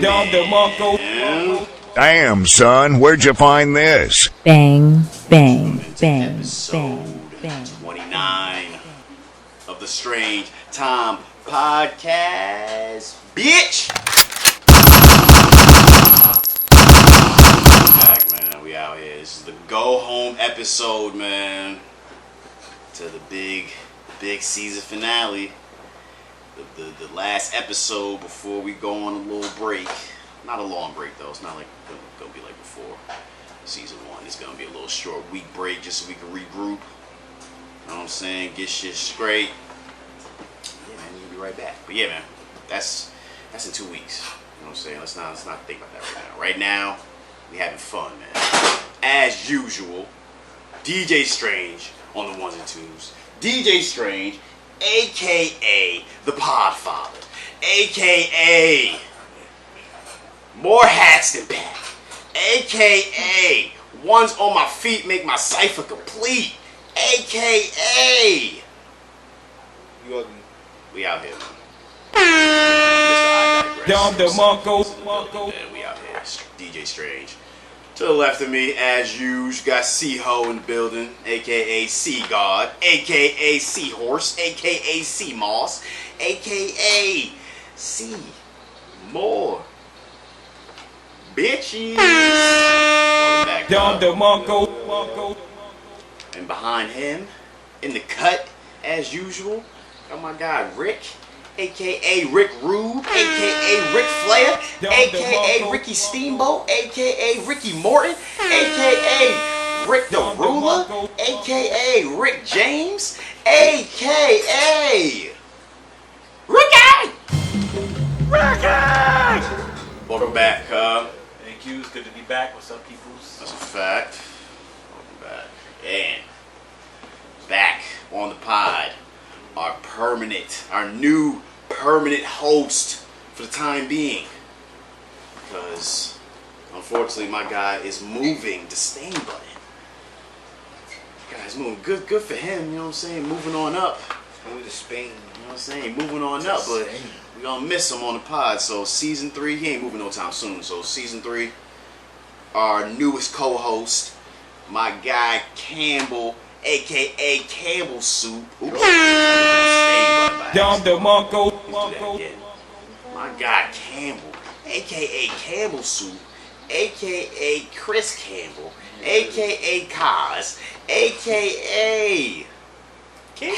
man. Damn, son, where'd you find this? Bang, bang, bang, Episode bang, bang. 29 of the Strange Time Podcast, bitch. Back, man. We out here. This is the go home episode, man. To the big season finale. The last episode before we go on a little break. Not a long break though. It's not like gonna be like before season 1. It's gonna be a little short week break just so we can regroup. You know what I'm saying? Get shit straight. Yeah, man, you'll be right back. But yeah, man, that's in 2 weeks. You know what I'm saying? Let's not think about that right now. Right now, we having fun, man. As usual, DJ Strange on the ones and twos. DJ Strange, aka the Podfather, aka more hats than back, aka ones on my feet make my cipher complete, aka You ugly. we out here, man. Mr. I Digress. We out here. DJ Strange. To the left of me, as usual, got C-Ho in the building, aka Sea God, aka Seahorse, aka Sea Moss, aka Sea More Bitches. And behind him, in the cut, as usual, got my guy Rick, aka Rick Rube, aka Rick Flair, aka Ricky Steamboat, aka Ricky Morton, aka Rick the Ruler, aka Rick James, aka Ricky! Welcome back, Thank you. It's good to be back. What's up, peoples? That's a fact. Welcome back. And back on the pod, our new permanent host for the time being. Because, unfortunately, my guy is moving the stain button. Guy's moving. Good for him, you know what I'm saying? Moving on up. Move to Spain. You know what I'm saying? Moving on up, but we're gonna miss him on the pod. So season 3, he ain't moving no time soon. So season 3, our newest co-host, my guy Campbell, aka Campbell Soup. Oops. My guy Campbell, aka Campbell Soup, aka Chris Campbell, aka Kaz, aka Bang,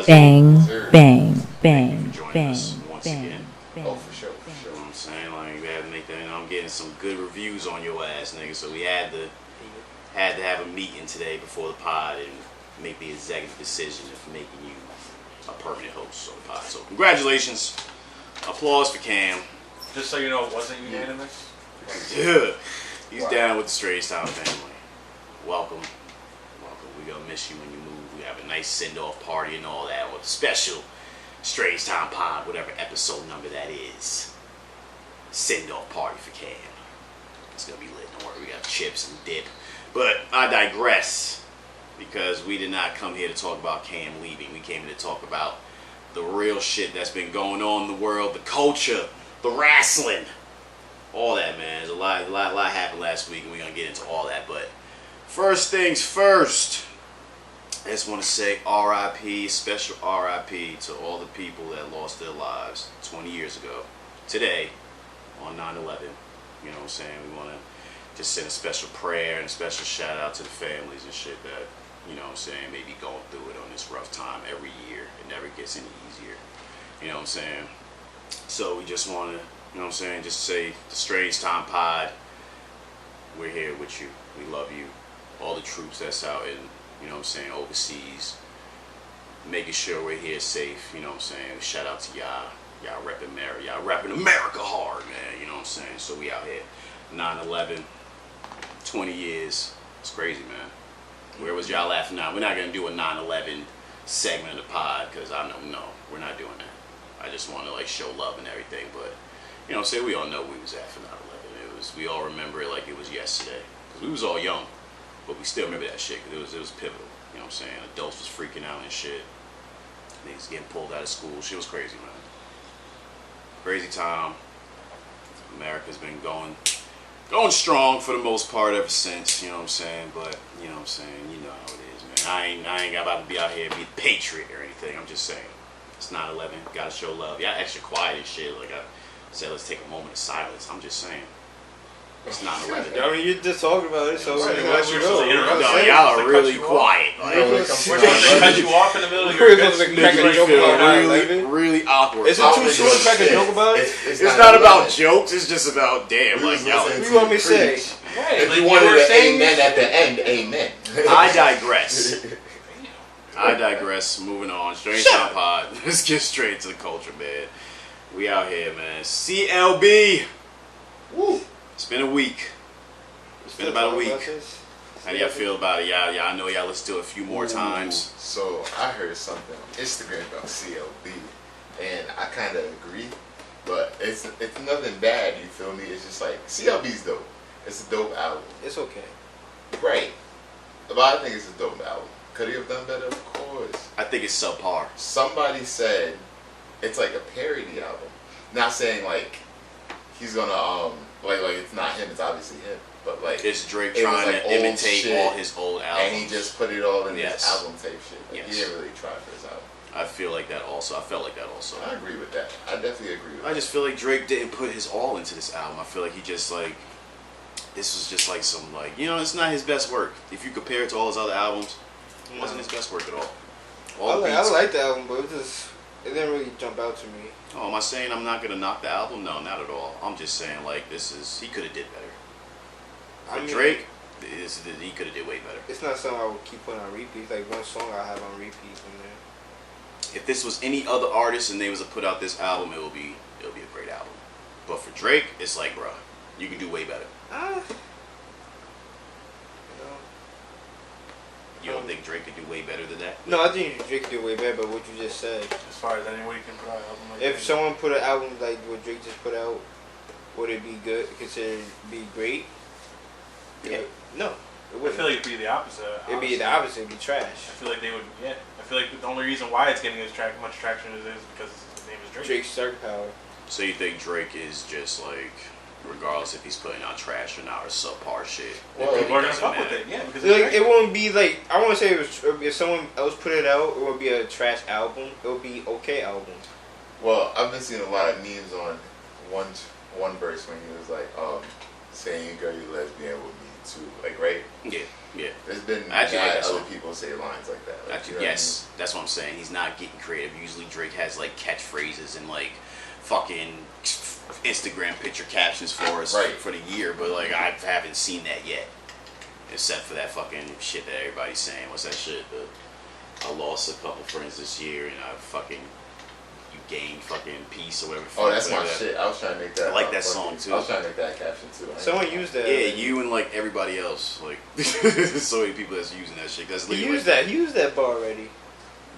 bang, bang, bang, once bang, again. bang. Oh, for sure. You know what I'm saying? Like, we had to make that, you know, I'm getting some good reviews on your ass, nigga, so we had to have a meeting today before the pod and make the executive decision of making you a permanent host on the pod. So congratulations. Applause for Cam. Just so you know, it wasn't unanimous. Yeah. He's down with the Strange Time family. Welcome. We're gonna miss you when you move. We have a nice send-off party and all that, or the special Strange Time pod, whatever episode number that is. Send-off party for Cam. It's gonna be lit. Don't worry, we got chips and dip. But I digress, because we did not come here to talk about Cam leaving. We came here to talk about the real shit that's been going on in the world, the culture, the wrestling, all that, man. There's a lot happened last week, and we're gonna get into all that. But first things first, I just want to say RIP, special RIP to all the people that lost their lives 20 years ago. Today, on 9/11, you know what I'm saying? We want to just send a special prayer and a special shout out to the families and shit that, you know what I'm saying, may be going through it on this rough time every year. It never gets any easier. You know what I'm saying? So we just want to, you know what I'm saying, just say the Strange Time Pod, we're here with you. We love you. All the troops that's out in, you know what I'm saying, overseas, making sure we're here safe, you know what I'm saying. Shout out to y'all. Y'all repping America hard, man, you know what I'm saying. So we out here. 9/11, 20 years. It's crazy, man. Where was y'all at now? We're not going to do a 9/11 segment of the pod, because I know, no, we're not doing that. I just want to, like, show love and everything, but, you know what I'm saying, we all know we was at for 9/11. We all remember it like it was yesterday, because we was all young. But we still remember that shit, because it was pivotal. You know what I'm saying? Adults was freaking out and shit. Niggas getting pulled out of school. Shit was crazy, man. Crazy time. America's been going strong for the most part ever since. You know what I'm saying? But you know what I'm saying. You know how it is, man. I ain't about to be out here and be the patriot or anything. I'm just saying. It's 9/11. Gotta show love. Y'all extra quiet and shit. Like I said, let's take a moment of silence. I'm just saying. It's 9/11. I mean, you're just talking about it, so Right, it's unless like, you're go. supposed to interrupt. No, Saying, y'all to are cut really you off. quiet. Like, We're supposed to cut you off in the middle of your We're bits. supposed to Make crack a me joke feel about really, 9/11. really awkward. Is it too soon to crack a joke about it? It's not about jokes. It's just about damn. Like y'all. What do you want me to say? Right, If like you wanted were an saying, amen at the end, amen. I digress. I digress. Moving on. Strange Time Pod. Let's get straight to the culture, man. We out here, man. CLB. Woo. It's been a week. It's been about a week. How do y'all feel about it? Y'all, I know y'all listened to it a few more times. So I heard something on Instagram about CLB, and I kind of agree, but it's nothing bad. You feel me? It's just like CLB's dope. It's a dope album, It's okay. right? But I think it's a dope album. Could he have done better? Of course. I think it's subpar. Somebody said it's like a parody album. Not saying like he's gonna like it's not him. It's obviously him. But like It's Drake it was, trying like, to old imitate shit, all his old albums. and he just put it all in Yes. his album type shit. Like, Yes. He didn't really try for his album. I feel like that also. I felt like that also. I agree with that. I definitely agree with I that. just feel like Drake didn't put his all into this album. I feel like he just like this was just like some like it's not his best work. If you compare it to all his other albums, it wasn't his best work at all. All the I beats. like the album, but it didn't really jump out to me. Oh, am I saying I'm not gonna knock the album? No, not at all. I'm just saying like he could have did better. For I mean, Drake, he could have did way better. it's not something I would keep putting on repeat. Like one song I have on repeat from there. If this was any other artist and they was to put out this album, it'll be a great album. But for Drake, it's like, bro, you can do way better. You don't think Drake could do way better than that? No, I think Drake did way better. But what you just said, as far as anybody can put out an album like if that. someone put an album like what Drake just put out, would it be good? Considered be great? Yeah. No, it I wouldn't. feel like it'd be the opposite. It'd be the opposite. It'd be trash. I feel like they would, yeah. I feel like the only reason why it's getting as much traction as it is because his name is Drake. Drake's star power. So you think Drake is just like, regardless if he's putting out trash or not or subpar shit, Well, it really People are gonna doesn't fuck with matter. it, yeah. Because Like it's it Drake. wouldn't be like I want to say if someone else put it out, it would be a trash album. It would be okay album. Well, I've been seeing a lot of memes on one verse when he was like, saying girl you lesbian with me too. Like, right? Yeah. There's been Actually, like mad that other song. people say lines like that. Like, Actually, you know what I yes, that's what I'm saying. He's not getting creative. Usually Drake has like catchphrases and like fucking Instagram picture captions for us Right. for the year, but like I haven't seen that yet. Except for that fucking shit that everybody's saying. What's that shit? I lost a couple friends this year and I fucking you gained fucking peace or whatever. Oh, that's my whatever that- shit. I was trying to make that. I like that song, too. I was trying to make that caption too. Someone used that. Yeah, you and like everybody else. Like there's so many people that's using that shit. That's He literally used like, that. He used that bar already.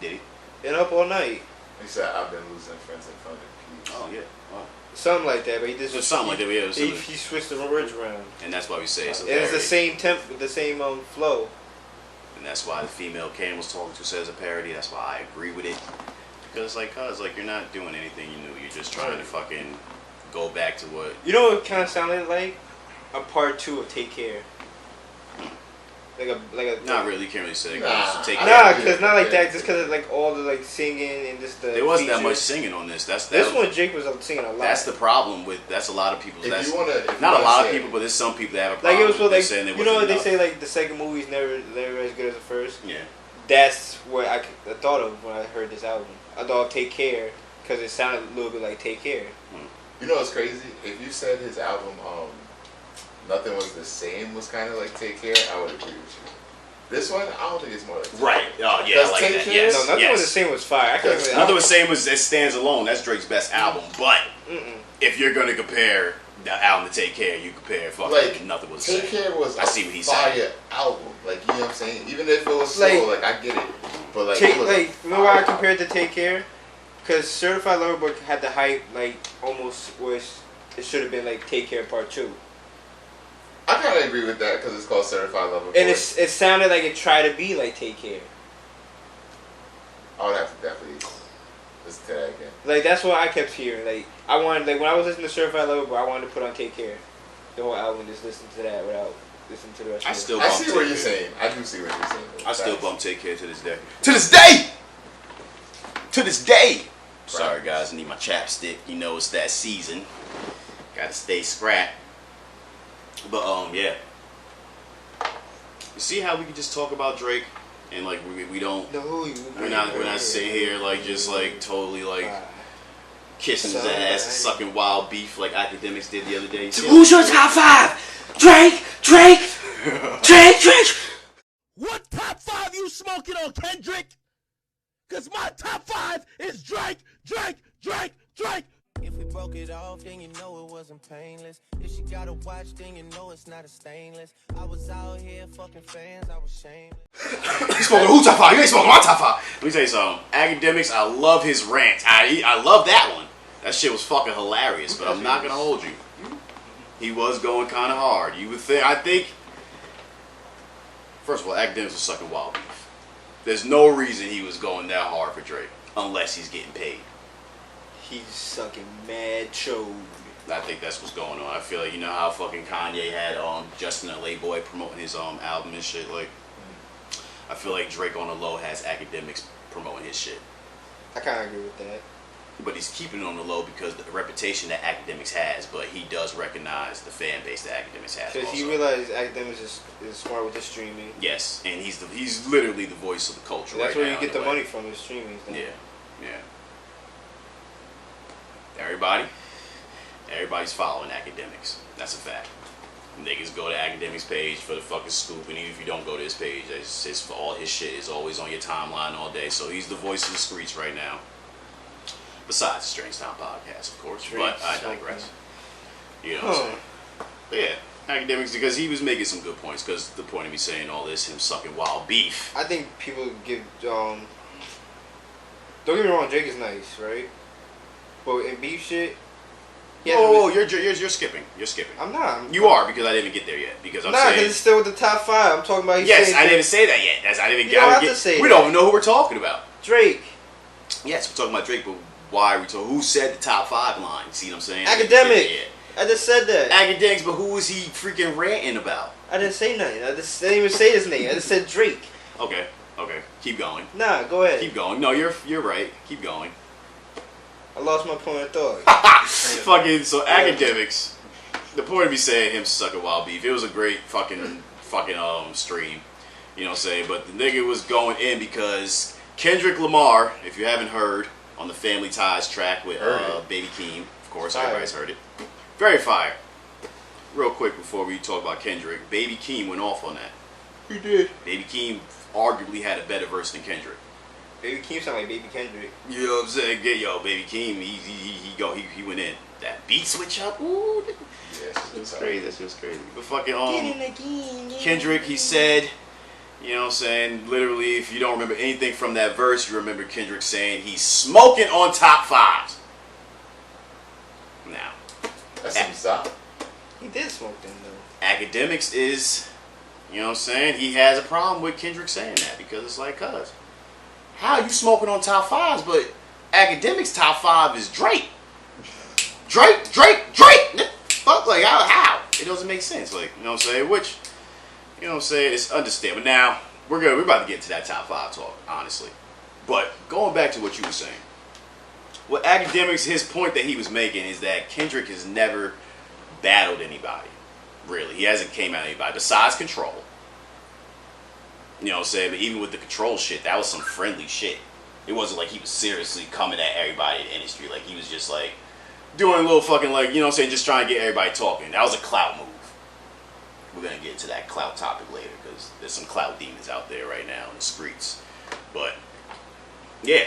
Did he? And up all night. He said, "I've been losing friends in front of peace." Oh yeah. Wow. Something like that. But he just There's something like that. Yeah, it was He, something- he switched the words around. and that's why we say it's a And it's the parody. same temp, the same flow. And that's why the female Cam was talking to says a parody. That's why I agree with it. Because like you're not doing anything new. You're just trying to fucking go back to what. You know what it kind of sounded like? A part 2 of Take Care. Like a. Not really. You can't really say. Nah. Take I Nah, agree cause with not like that. that. Just cause of like all the like singing and just the. There wasn't that features. much singing on this. That's This one Jake was singing a lot. That's the problem with. That's a lot of people. If That's you wanna, not a lot of people, but there's some people that have a problem. like it was for with like saying there you know wasn't what they enough. say like the second movie's never as good as the first. Yeah. That's what I thought of when I heard this album. I thought of Take Care because it sounded a little bit like Take Care. You know what's crazy? If you said his album, Nothing Was the Same was kind of like Take Care, I would agree with you. This one, I don't think it's more like Take Right. Care. Oh yeah, I Does like Take that. Care? Yes. No, Nothing yes. Was the Same was fire. I can't Yes. really. Nothing Was the Same was it stands alone. That's Drake's best album. But if you're gonna compare the album to Take Care, you compare fucking Like, Nothing Was the Take Same. Care was I see what he's fire saying. album. Like, you know what I'm saying? Even if it was slow, like I get it. But like, Take it was like a you know why I fire compared to Take Care? Because Certified Lover Boy had the hype like almost was it should have been like Take Care Part 2. I kind of agree with that because it's called Certified Lover Boy. And it sounded like it tried to be like Take Care. I would have to definitely listen to that again. Like that's what I kept hearing. Like I wanted, like when I was listening to Certified Lover Boy, I wanted to put on Take Care, the whole album, and just listen to that without listening to the rest. I of still. I bump see Take what you're Care. saying. I do see what you're saying. I still bump Take Care to this day. To this day. To this day. Sorry guys, I need my chapstick. You know it's that season. Gotta stay scrap. But yeah. You see how we can just talk about Drake and like we don't. No, We're not sitting here like just like totally like kissing his ass, sucking wild beef like academics did the other day. Who's your top 5? Drake. What top 5 you smoking on, Kendrick? Cause my top 5 is Drake. If we broke it off, then you know it wasn't painless. If she got a watch, then you know it's not a stainless. I was out here fucking fans, I was shameless. You smoking who top 5? You ain't smoking my top 5. Let me tell you something. Academics, I love his rant. I love that one. That shit was fucking hilarious. But I'm not gonna hold you. He was going kind of hard. You would think. I think. First of all, academics was sucking wild beef. There's no reason he was going that hard for Drake unless he's getting paid. He's sucking mad chode. I think that's what's going on. I feel like, you know how fucking Kanye had Justin LA Boy promoting his album and shit. Like, I feel like Drake on the low has academics promoting his shit. I kind of agree with that. But he's keeping it on the low because the reputation that academics has. But he does recognize the fan base that academics has. Because he realized academics is smart with the streaming. Yes, and he's literally the voice of the culture. That's right where now, you get the in a way. money from, is streaming. Yeah. Everybody's following academics. That's a fact. Niggas go to academics page for the fucking scoop, and even if you don't go to his page, it's all his shit is always on your timeline all day. So he's the voice of the streets right now. Besides the Strange Town podcast, of course. But I digress. You know what I'm saying? But yeah, academics, because he was making some good points. Because the point of me saying all this, him sucking wild beef. I think people give don't get me wrong, Drake is nice, right? But in beef shit, Whoa, you're skipping. You're skipping. I'm not. You are, because I didn't get there yet. Because I'm saying. Because it's still with the top 5. I'm talking about. Yes, I didn't say that yet. I didn't You don't have to say We that. don't even know who we're talking about. Drake. Yes, we're talking about Drake, but why are we talking? Who said the top 5 line? See what I'm saying? Academic. Yeah. I just said that. Academics, but who was he freaking ranting about? I didn't say nothing. I didn't even say his name. I just said Drake. Okay. Keep going. Nah, go ahead. Keep going. No, you're right. Keep going. I lost my point of thought. Fucking so academics. The point of me saying him sucking wild beef. It was a great fucking stream. You know what I'm saying? But the nigga was going in because Kendrick Lamar, if you haven't heard, on the Family Ties track with Baby Keem, of course everybody's heard it. Very fire. Real quick before we talk about Kendrick, Baby Keem went off on that. He did. Baby Keem arguably had a better verse than Kendrick. Baby Keem sound like Baby Kendrick. You know what I'm saying? Baby Keem, he went in. That beat switch up, ooh. Yes, That's crazy. That's just crazy. But fucking Again. Kendrick, he said, you know what I'm saying, literally, if you don't remember anything from that verse, you remember Kendrick saying he's smoking on top 5s. Now, That's some stop. He did smoke them though. academics is, you know what I'm saying, he has a problem with Kendrick saying that because it's like, cuz, how you smoking on top 5s, but academics top 5 is Drake. Drake. Fuck, like, how? It doesn't make sense, like, you know what I'm saying? Which, you know what I'm saying, it's understandable. Now, we're about to get to that top 5 talk, honestly. But, going back to what you were saying, what academics, his point that he was making is that Kendrick has never battled anybody, really. He hasn't came at anybody, besides Control. You know what I'm saying? But even with the Control shit, that was some friendly shit. It wasn't like he was seriously coming at everybody in the industry. Like, he was just like, doing a little fucking, like, you know what I'm saying, just trying to get everybody talking. That was a clout move. We're going to get into that clout topic later, because there's some clout demons out there right now in the streets. But, yeah.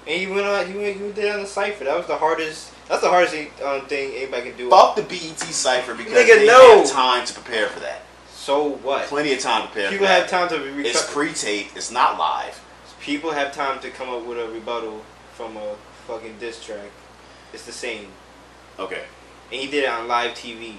And he went on. He did it on the cipher. That was the hardest. That's the hardest thing anybody can do. Fuck the BET Cypher, because Nigga, they no. have time to prepare for that. So what? Plenty of time to prepare People for that. have time to. It's pre-taped. It's not live. People have time to come up with a rebuttal from a fucking diss track. It's the same. Okay. And he did it on live TV.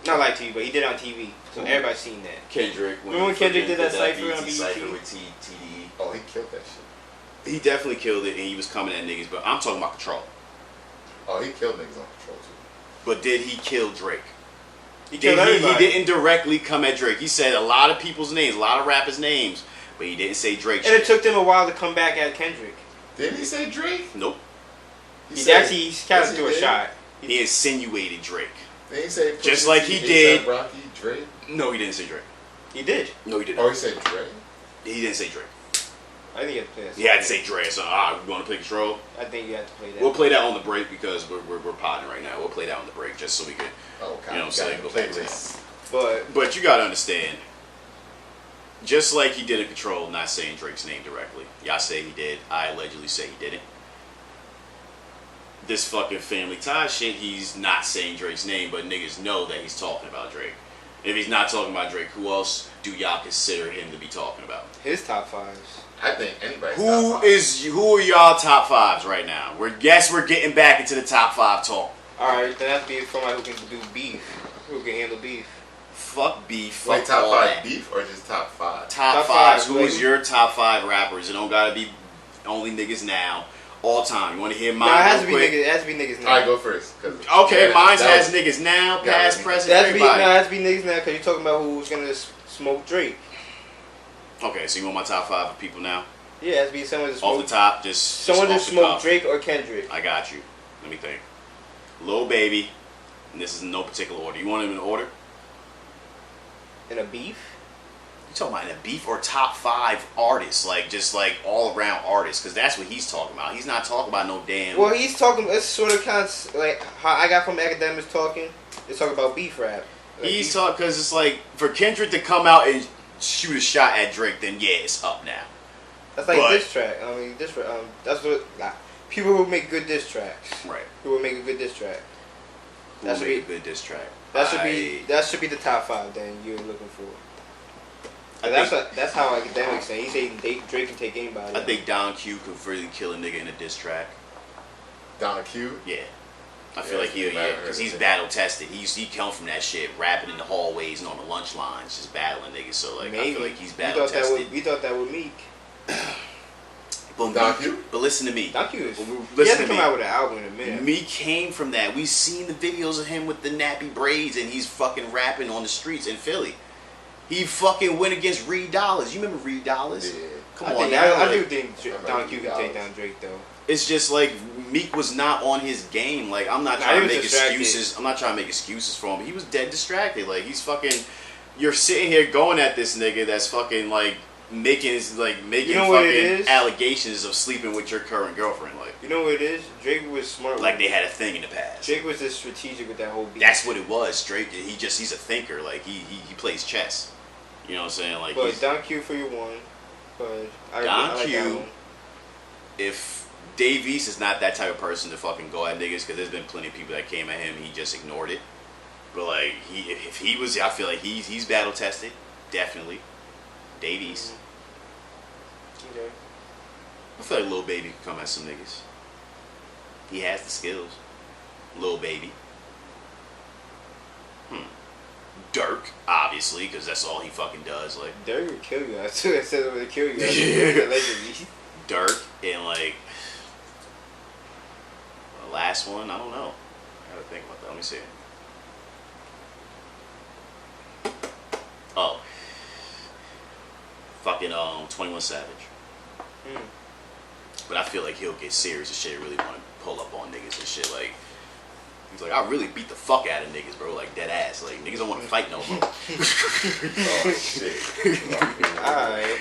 Not live TV, but he did it on TV. So everybody's seen that. Kendrick. Remember when Kendrick did that cypher on BET BET? Cypher with TDE? Oh, he killed that shit. He definitely killed it, and he was coming at niggas. But I'm talking about Control. Oh, he killed niggas on Control too. But did he kill Drake? He killed He everybody. didn't directly come at Drake. He said a lot of people's names, a lot of rappers' names, but he didn't say Drake. And it took them a while to come back at Kendrick. Didn't he say Drake? Nope. He actually kind of threw a shot. He insinuated Drake. Did he say Just like he did. Rocky, Drake? No, he didn't say Drake. He did. No, he didn't. Oh, he said Drake? He didn't say Drake. I think you have to play that. He had to say Drake. So, we want to play Control? I think you have to play that. We'll play that on the break because we're podding right now. We'll play that on the break just so we could, Oh, okay. you know what I'm saying, go back to that. But you gotta understand, just like he did in Control, not saying Drake's name directly. Y'all say he did. I allegedly say he didn't. This fucking Family Tie shit, he's not saying Drake's name, but niggas know that he's talking about Drake. If he's not talking about Drake, who else do y'all consider him to be talking about? his top fives. I think anybody's Who top five. who are y'all top fives right now? We're getting back into the top five talk. Alright, then that's be somebody who can do beef. Who can handle beef. Fuck beef. Fuck Wait, top all five that. beef or just top five? Top Top fives. five, Who is like- your top five rappers? It don't gotta be only niggas now. All time. You want to hear mine? Nah, it has to real be quick? niggas. It has to be niggas now. Alright, go first. Okay, mine that has was- niggas now, Yeah, past, that present, It has to be, everybody. nah, it has to be niggas now because you're talking about who's gonna smoke Drake. Okay, so you want my top five of people now? Yeah, it has to be someone to Off smoke. the top, just Someone to off the smoke cuff. Drake or Kendrick. I got you. Let me think. Lil Baby, and this is in no particular order. You want them in order? In a beef? You talking about in a beef or top five artists, like just like all around artists, because that's what he's talking about. He's not talking about no damn. Well, he's talking. It's sort of kind of like how I got from academics talking. They're talking about beef rap. Like He's beef- talking because it's like for Kendrick to come out and shoot a shot at Drake, then yeah, it's up now. That's like but- diss track. I mean, that's what people who make good diss tracks. Right. Who will make a good diss track. Who That should made be- a good diss track? That should be the top five. Then you're looking for. And that's how academics say. He's saying Drake can take anybody. I think Don Q could really kill a nigga in a diss track. Don Q? Yeah. I feel like he'll, yeah, because he's battle tested. He come from that shit, rapping in the hallways and on the lunch lines, just battling niggas. So like, I feel like he's battle tested. We thought that with Meek. But Don Meek- Q? But listen to me. Don Q is. He Listen has to to come me. out with an album in a minute. Meek came from that. We've seen the videos of him with the nappy braids, and he's fucking rapping on the streets in Philly. He fucking went against Reed Dollars. You remember Reed Dollars? Yeah. Come I on think, now. I do like, think Don Q can take down Drake though. it's just like Meek was not on his game. Like I'm not Nah, trying he to was make distracted. excuses. I'm not trying to make excuses for him. He was dead distracted. Like he's fucking. You're sitting here going at this nigga that's fucking like making You know what it fucking is? allegations of sleeping with your current girlfriend. Like You know what it is? Drake was smart. like they had a thing in the past. Drake was just strategic with that whole beat. That's what it was. Drake. He's a thinker. Like he plays chess. You know what I'm saying? Like But he's- Don Q for your one. But I Don like Q. that one. if Dave East is not that type of person to fucking go at niggas, because there's been plenty of people that came at him, he just ignored it. But like if he was, I feel like he's battle tested, definitely. Dave East. Okay. I feel like Lil Baby could come at some niggas. He has the skills. Lil Baby. Dirk, obviously, because that's all he fucking does. Like Dirk would kill you. I said it would kill you. Allegedly. Dirk and like the last one, I don't know. I gotta think about that. Let me see. Oh, fucking 21 Savage. Mm. But I feel like he'll get serious and shit. Really want to pull up on niggas and shit. Like he's like, I really beat the fuck out of niggas, bro. Like dead ass. Like niggas don't want to fight no more. Oh, shit. Alright.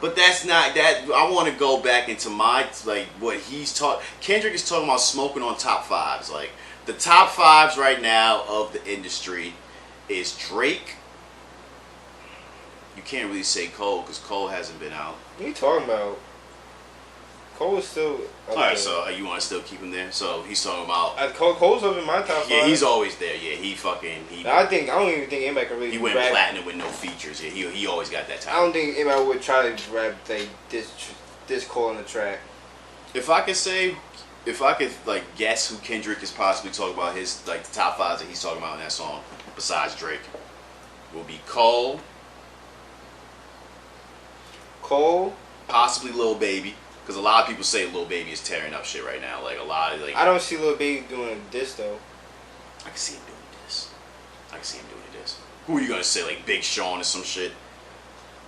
But that's not that. I want to go back into my like what he's taught. Kendrick is talking about smoking on top fives. Like the top fives right now of the industry is Drake. You can't really say Cole because Cole hasn't been out. What are you talking about? Cole is still. All right, so you want to still keep him there? So he's talking about. Cole's up in my top five. Yeah, he's always there. Yeah, he. I don't even think anybody can really. He went rap. platinum with no features. Yeah, he always got that I time. don't think anybody would try to rap like this Cole on the track. If I could like guess who Kendrick is possibly talking about, his like the top fives that he's talking about in that song, besides Drake, will be Cole. Cole. Possibly Lil Baby, because a lot of people say Lil Baby is tearing up shit right now. Like a lot of like. I don't see Lil Baby doing this though. I can see him doing this. Who are you gonna say? Like Big Sean or some shit?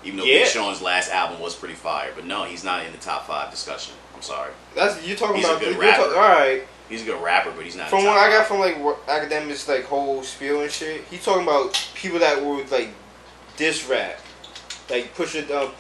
Even though Big Sean's last album was pretty fire, but no, he's not in the top 5 discussion. I'm sorry. That's you talking He's about. a good rapper. All right. He's a good rapper, but he's not. From what I got from like academics, like whole spiel and shit, he's talking about people that would like diss rap, like push it up,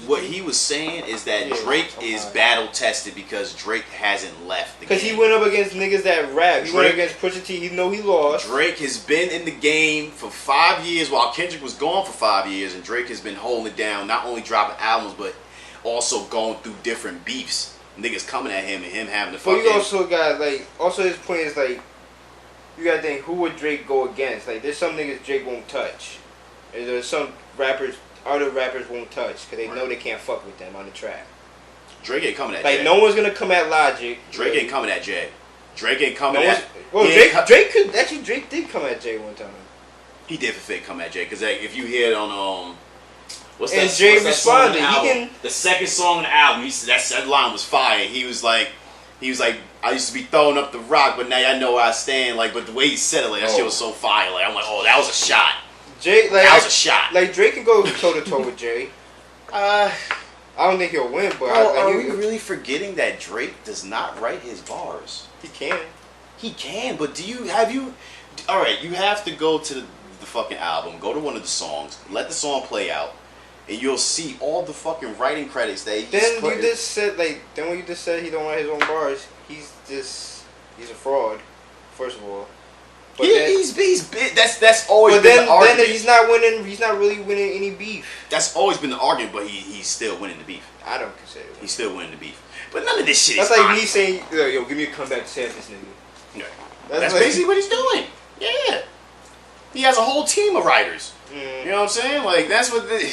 What he was saying is that Drake is battle tested because Drake hasn't left the game. Because he went up against niggas that rap. He went against Pusha T. He know he lost. Drake has been in the game for 5 years while Kendrick was gone for 5 years, and Drake has been holding it down, not only dropping albums, but also going through different beefs. Niggas coming at him and him having to fuck But you also got, like, also his point is, like, you gotta think, who would Drake go against? Like, there's some niggas Drake won't touch. And there's some rappers, other rappers won't touch, because they know they can't fuck with them on the track. Drake ain't coming at Jay. Jay. No one's gonna come at Logic. Drake ain't coming at Jay. Drake ain't coming no at... Well, Drake did come at Jay one time. He did for fake come at Jay, because like, if you hear it on... Jay responded. The second song on the album, that line was fire. He was like, I used to be throwing up the rock, but now I know where I stand. Like, but the way he said it, like that shit was so fire. Like, I'm like, oh, that was a shot. That was a shot. Like Drake can go toe to toe with Jay. I don't think he'll win, but are we really forgetting that Drake does not write his bars? He can. He can, but all right, you have to go to the fucking album, go to one of the songs, let the song play out, and you'll see all the fucking writing credits that he's Then when you just said he don't write his own bars, he's a fraud, first of all. But he's that's always been the argument. Then he's not winning. He's not really winning any beef. That's always been the argument, but he's still winning the beef. I don't consider it. He's still winning the beef. But none of this shit That's is like honest. me saying, yo, give me a comeback to this nigga. Yeah. That's basically what he's doing. Yeah. He has a whole team of writers. You know what I'm saying? Like, that's what I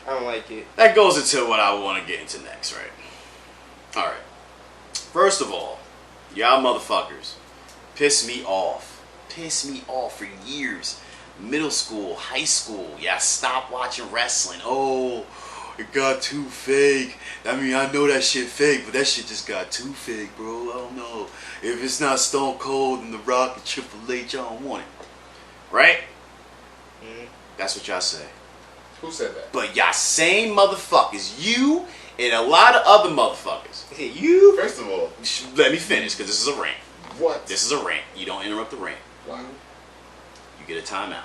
don't like it. That goes into what I want to get into next, right? Alright. First of all, y'all motherfuckers piss me off. Piss me off for years. Middle school, high school, y'all stopped watching wrestling. Oh, it got too fake. I mean, I know that shit fake, but that shit just got too fake, bro. I don't know. If it's not Stone Cold and The Rock and Triple H, I don't want it. Right? That's what y'all say. Who said that? But y'all same motherfuckers, you and a lot of other motherfuckers. You? First of all, let me finish, because this is a rant. What? This is a rant. You don't interrupt the rant. Wow. You get a timeout.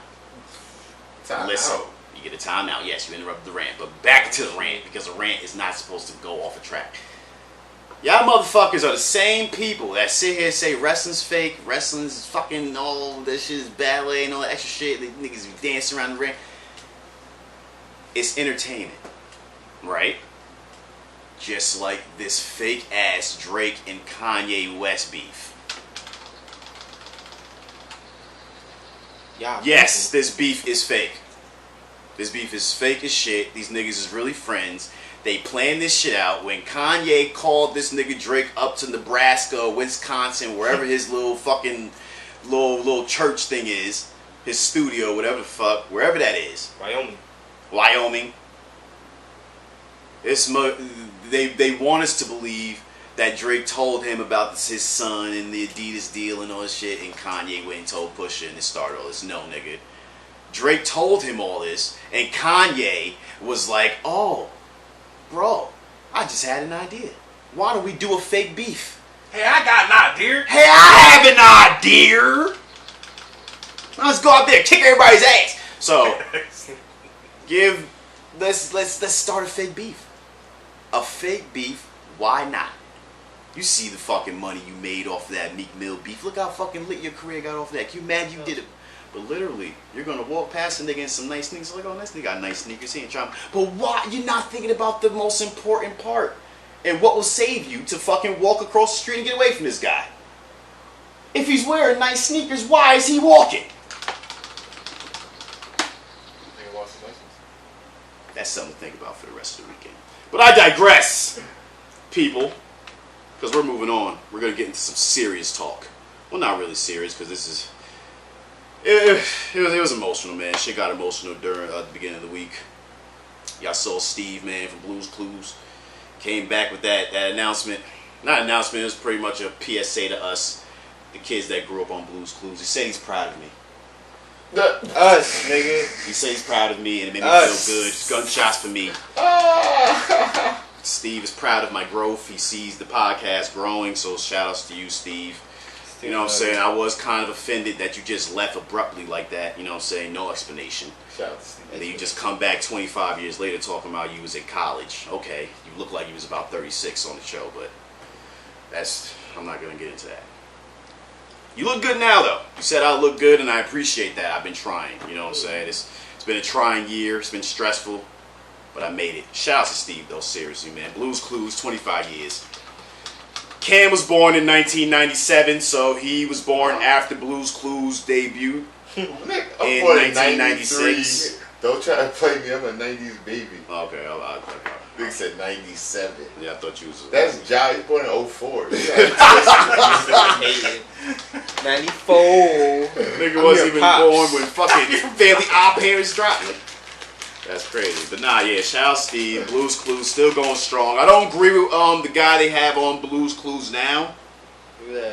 Listen. You get a timeout. Yes, you interrupted the rant. But back to the rant, because a rant is not supposed to go off a track. Y'all motherfuckers are the same people that sit here and say wrestling's fake, wrestling's fucking all that shit is ballet and all that extra shit. The niggas be dancing around the ring. It's entertainment, right? Just like this fake ass Drake and Kanye West beef. Yeah. Yes, this beef is fake. This beef is fake as shit. These niggas is really friends. They planned this shit out when Kanye called this nigga Drake up to Nebraska, Wisconsin, wherever his little fucking little church thing is, his studio, whatever the fuck, wherever that is. Wyoming. They want us to believe that Drake told him about his son and the Adidas deal and all this shit, and Kanye went and told Pusha and it started all this. No, nigga. Drake told him all this, and Kanye was like, oh, bro, I just had an idea. Why don't we do a fake beef? Hey, I got an idea. Hey, I have an idea. Let's go out there, kick everybody's ass. So, let's start a fake beef. A fake beef, why not? You see the fucking money you made off of that Meek Mill beef. Look how fucking lit your career got off of that. You mad you did it. But literally, you're gonna walk past a nigga in some nice sneakers. Like, oh, this nigga got nice sneakers. He ain't trying. But why? You're not thinking about the most important part. And what will save you to fucking walk across the street and get away from this guy. If he's wearing nice sneakers, why is he walking? That's something to think about for the rest of the weekend. But I digress, people. Because we're moving on. We're going to get into some serious talk. Well, not really serious, because this is It was emotional, man. Shit got emotional during the beginning of the week. Y'all saw Steve, man, from Blues Clues. Came back with that announcement. Not announcement, it was pretty much a PSA to us, the kids that grew up on Blues Clues. He said he's proud of me. Us, nigga. He said he's proud of me and it made me feel good. Gunshots for me. Steve is proud of my growth. He sees the podcast growing, so shout outs to you, Steve. You know what I'm saying? I was kind of offended that you just left abruptly like that. You know what I'm saying? No explanation. Shout out to Steve. And then you just come back 25 years later talking about you was in college. Okay, you look like you was about 36 on the show, but I'm not going to get into that. You look good now, though. You said I look good, and I appreciate that. I've been trying. You know what I'm saying? It's been a trying year. It's been stressful, but I made it. Shout out to Steve, though. Seriously, man. Blues Clues, 25 years. Cam was born in 1997, so he was born after Blues Clues debuted I'm in born 1996. Don't try to play me. I'm a 90s baby. Okay, Big said 97. yeah, I thought you was. That's Jai. He's born in 04. 94. Nigga wasn't even born when fucking Family Odd Parents dropped me. That's crazy. But nah, yeah, shout out Steve. Blues Clues still going strong. I don't agree with the guy they have on Blues Clues now.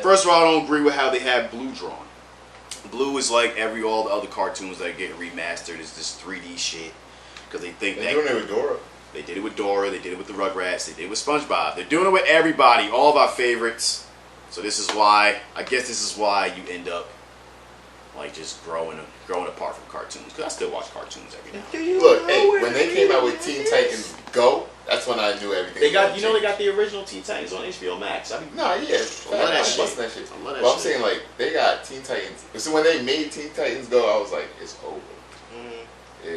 First of all, I don't agree with how they have Blue drawn. Blue is like all the other cartoons that get remastered. It's this 3D shit. Because they think They're doing it with Dora. They did it with Dora. They did it with the Rugrats. They did it with SpongeBob. They're doing it with everybody. All of our favorites. So this is why, I guess this is why you end up like just growing apart from cartoons. Because I still watch cartoons every now and then. Look, hey, when they came out with Teen Titans Go, that's when I knew everything. They got the original Teen Titans on HBO Max. Yeah. I love that shit. I'm saying like they got Teen Titans. So when they made Teen Titans Go, I was like, it's over.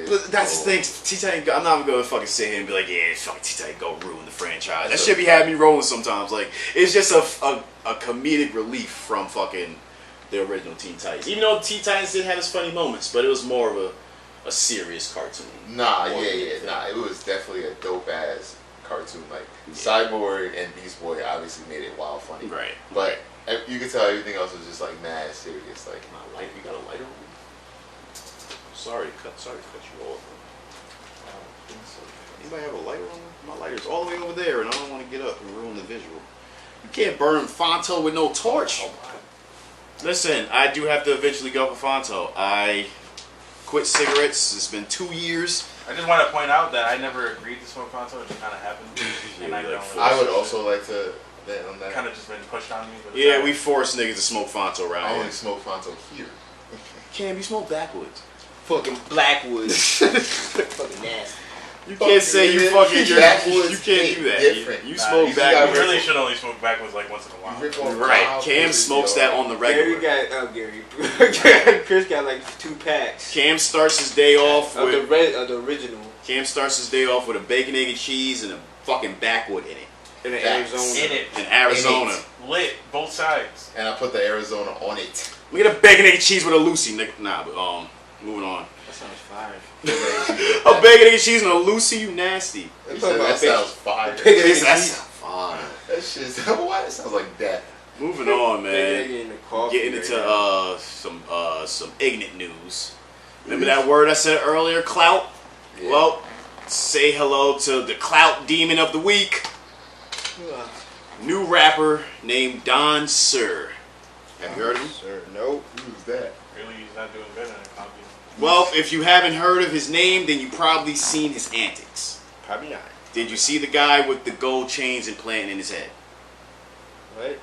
But that's the thing, Teen Titans Go, I'm not even gonna fucking sit here and be like, yeah, fucking Teen Titans Go ruin the franchise. That shit be having me rolling sometimes. Like, it's just a comedic relief from fucking the original Teen Titans. Even though Teen Titans did have its funny moments, but it was more of a serious cartoon. Nah, it was definitely a dope ass cartoon. Like Cyborg and Beast Boy obviously made it wild funny, right? But you could tell everything else was just like mad serious. Like my light, you got a lighter on? Sorry to cut you off. I don't think so. Anybody have a lighter on? My lighter's all the way over there, and I don't want to get up and ruin the visual. You can't burn Fonto with no torch. Listen, I do have to eventually go for Fonto. I quit cigarettes. It's been 2 years. I just want to point out that I never agreed to smoke Fonto. It just kind of happened. And I would also like to bet on that. Kind of just been pushed on me. Yeah, we force niggas to smoke Fonto around I here. only smoke Fonto here. Cam, you smoke backwoods. Fucking Blackwoods. Fucking nasty. You can't say you fucking you can't do that. Different. You smoke backwoods. You really should only smoke backwoods like once in a while. Right. Cam smokes that on the regular. Chris got like 2 packs. Cam starts his day off with the original. Cam starts his day off with a bacon, egg, and cheese and a fucking backwood in it. In Arizona. In Arizona. Lit, both sides. And I put the Arizona on it. We get a bacon, egg, and cheese with a Lucy, nigga. Nah, but moving on. That sounds fire. A bacon, egg, and cheese and a Lucy, you nasty. That sounds fire. That sounds fire. That shit. Why it sounds like that? Moving on, man. Getting into some ignorant news. Remember that word I said earlier, clout? Yeah. Well, say hello to the clout demon of the week. New rapper named Don Sir. Have you heard of him? Sir, nope. Who's that? Really, he's not doing good in a copy. Well, if you haven't heard of his name, then you probably seen his antics. Probably not. Did you see the guy with the gold chains implanted in his head? What?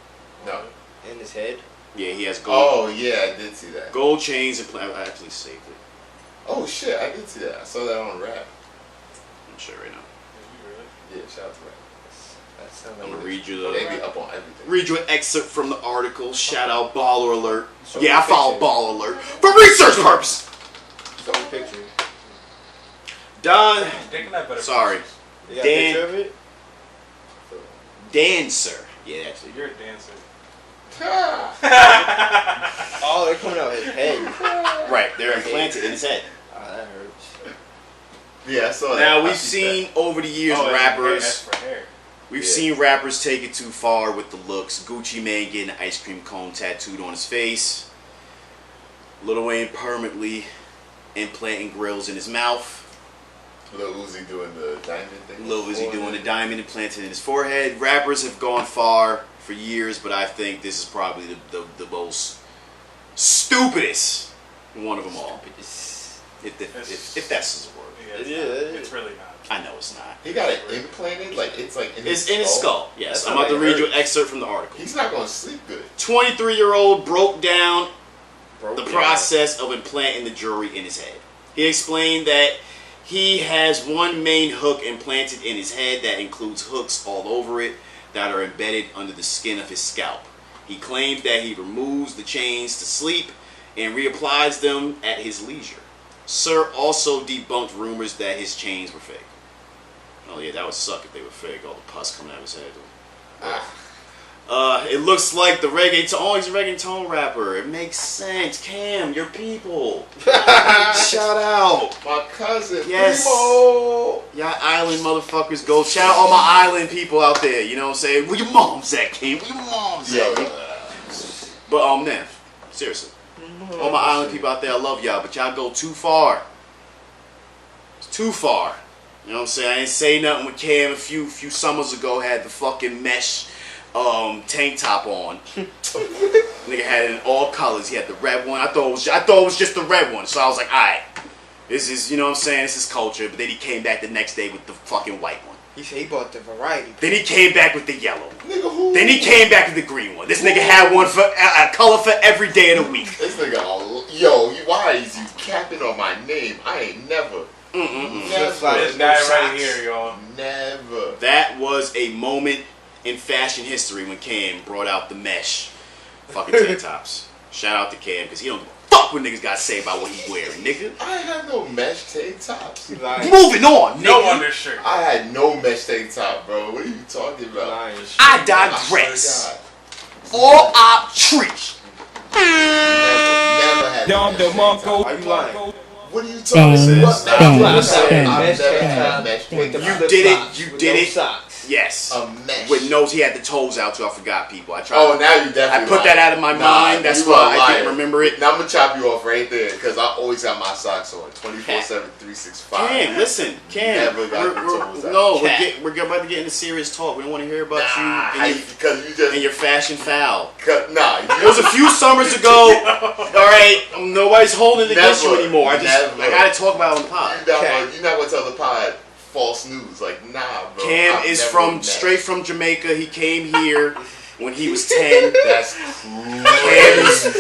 No. In his head? Yeah, he has gold. Oh, yeah, I did see that. Gold chains implanted. I actually saved it. Oh, shit, I did see that. I saw that on rap. I'm sure right now. Yeah, shout out to rap. I'm gonna read you They be up on everything. Read you an excerpt from the article. Shout out Baller Alert. Yeah, I follow Baller Alert for research purposes. Show me a picture. Don. Sorry. You got a picture of it? Dancer. Yeah, actually. You're a dancer. Oh, they're coming out of his head. Right, they're implanted in his head. Oh, that hurts. Yeah, I saw that. Now we've seen over the years rappers. We've seen rappers take it too far with the looks. Gucci Mane getting an ice cream cone tattooed on his face. Lil Wayne permanently implanting grills in his mouth. Lil Uzi doing the diamond thing. Lil Uzi doing the diamond implanted in his forehead. Rappers have gone far for years, but I think this is probably the most stupidest one of them all. If that's his word. Yeah, it's really not. I know it's not. He got it implanted, like it's like in It's his in his skull. Yes, That's I'm not about to like read you hurt. an excerpt from the article. He's not gonna sleep good. 23-year-old broke down the down. process of implanting the jewelry in his head. He explained that he has one main hook implanted in his head that includes hooks all over it that are embedded under the skin of his scalp. He claims that he removes the chains to sleep and reapplies them at his leisure. Sir also debunked rumors that his chains were fake. Oh yeah, that would suck if they were fake. All the pus coming out of his head. It looks like the reggaeton. Oh, he's a reggaeton rapper. It makes sense. Cam, your people. Shout out. My cousin, Yes. Primo. Y'all island motherfuckers go. Shout out all my island people out there. You know what I'm saying? Where your mom's at, Cam? Where your mom's at? But Nev, seriously. All my island people out there, I love y'all, but y'all go too far. It's too far. You know what I'm saying? I didn't say nothing with Cam a few summers ago. Had the fucking mesh tank top on. Nigga had it in all colors. He had the red one. I thought it was just the red one. So I was like, alright. This is, you know what I'm saying? This is culture. But then he came back the next day with the fucking white one. He said he bought the variety. Then he came back with the yellow. Nigga, who? Then he came back with the green one. This nigga had one for a color for every day of the week. This nigga, why is you capping on my name? I ain't never. Never. This guy right here, y'all. Never. That was a moment in fashion history when Cam brought out the mesh fucking tank tops. Shout out to Cam, because he don't give a fuck what niggas got to say about what he wearing, nigga. I had no mesh tank tops. Moving on, nigga. No undershirt. I had no mesh tank top, bro. What are you talking about? I digress. All op trees. Never had Dom mesh DeMarco. tank top. Are you lying? What are you talking about? You did it. You did it. Socks. Yes. A mesh. With nose, he had the toes out too. I forgot, people. I tried. Oh, now you definitely. I put that out of my mind. That's why I didn't remember it. Now I'm gonna chop you off right there because I always got my socks on 24/7, 365. Cam, listen, Cam. Never got the toes out. No, we're about to get into serious talk. We don't want to hear about you because you just and your fashion foul. Nah, It was a few summers ago. All right, nobody's holding it against you anymore. I gotta talk about it on the pod. You're not gonna tell the pod false news. Like, nah, bro. Cam is straight from Jamaica. He came here when he was 10. That's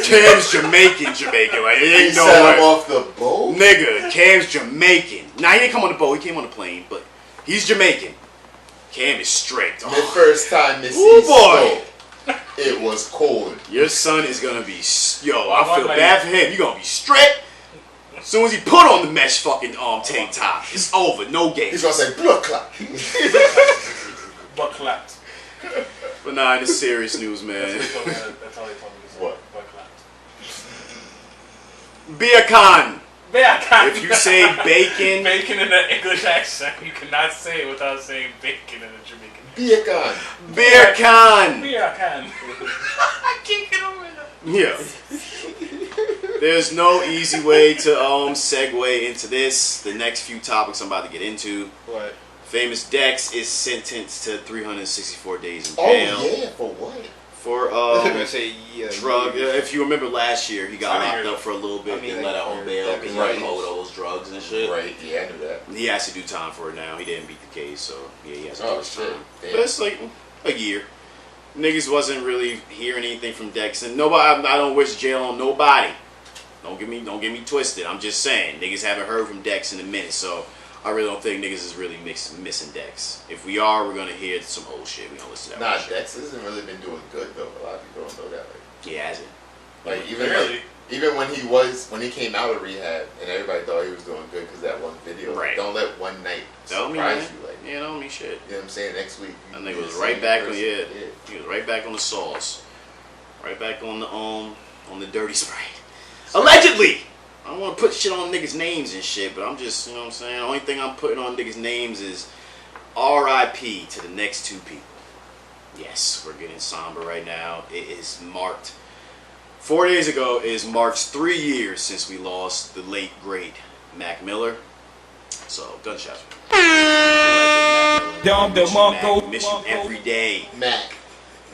Cam's Jamaican. Like, it ain't no set him way. off the boat. Nigga, Cam's Jamaican. Nah, he didn't come on the boat. He came on the plane, but he's Jamaican. Cam is straight. The first time Miss Ooh, boy. spoke, it was cold. Your son is gonna be. Yo, I feel bad for him. You gonna be straight. As soon as he put on the mesh fucking tank top, it's over. No game. He's gonna say blood clot. Butt clapped. But nah, it's serious news, man. That's all they told me to say. What? Butt clapped. Be a con. Bacon. If you say bacon, Bacon in an English accent, you cannot say it without saying bacon in a Jamaican. Be a gun. beer con. Bacon. I can't get over that. Yeah. There's no easy way to segue into this. The next few topics I'm about to get into. What? Famous Dex is sentenced to 364 days in Oh jail yeah, for what? for I was gonna say drug. If you remember last year, he got locked up for a little bit. I mean, They let out on bail because he right. photos, drugs, and shit. Right, yeah, I knew that. He has to do time for it now. He didn't beat the case, so yeah, he has to do Oh his shit. time. Damn. But it's like a year. Niggas wasn't really hearing anything from Dex, and nobody. I don't wish jail on nobody. Don't get me twisted. I'm just saying, niggas haven't heard from Dex in a minute, so I really don't think niggas is really missing Dex. If we are, we're gonna hear some old shit. We gonna listen to that. Nah, old shit. Dex hasn't really been doing good though. A lot of people don't know that. He hasn't. Like even Really? even when he came out of rehab and everybody thought he was doing good because that one video. Right. Don't let one night Tell me, surprise man. you. Like, You know me shit. you know what I'm saying? Next week. That you nigga be was the right same back on person. He was right back on the sauce. Right back on the dirty sprite. Allegedly! I don't want to put shit on niggas' names and shit, but I'm just, you know what I'm saying? The only thing I'm putting on niggas' names is R.I.P. to the next two people. Yes, we're getting somber right now. It is marked 4 days ago is marks 3 years since we lost the late great Mac Miller. So gunshots. Miss you every day. Mac.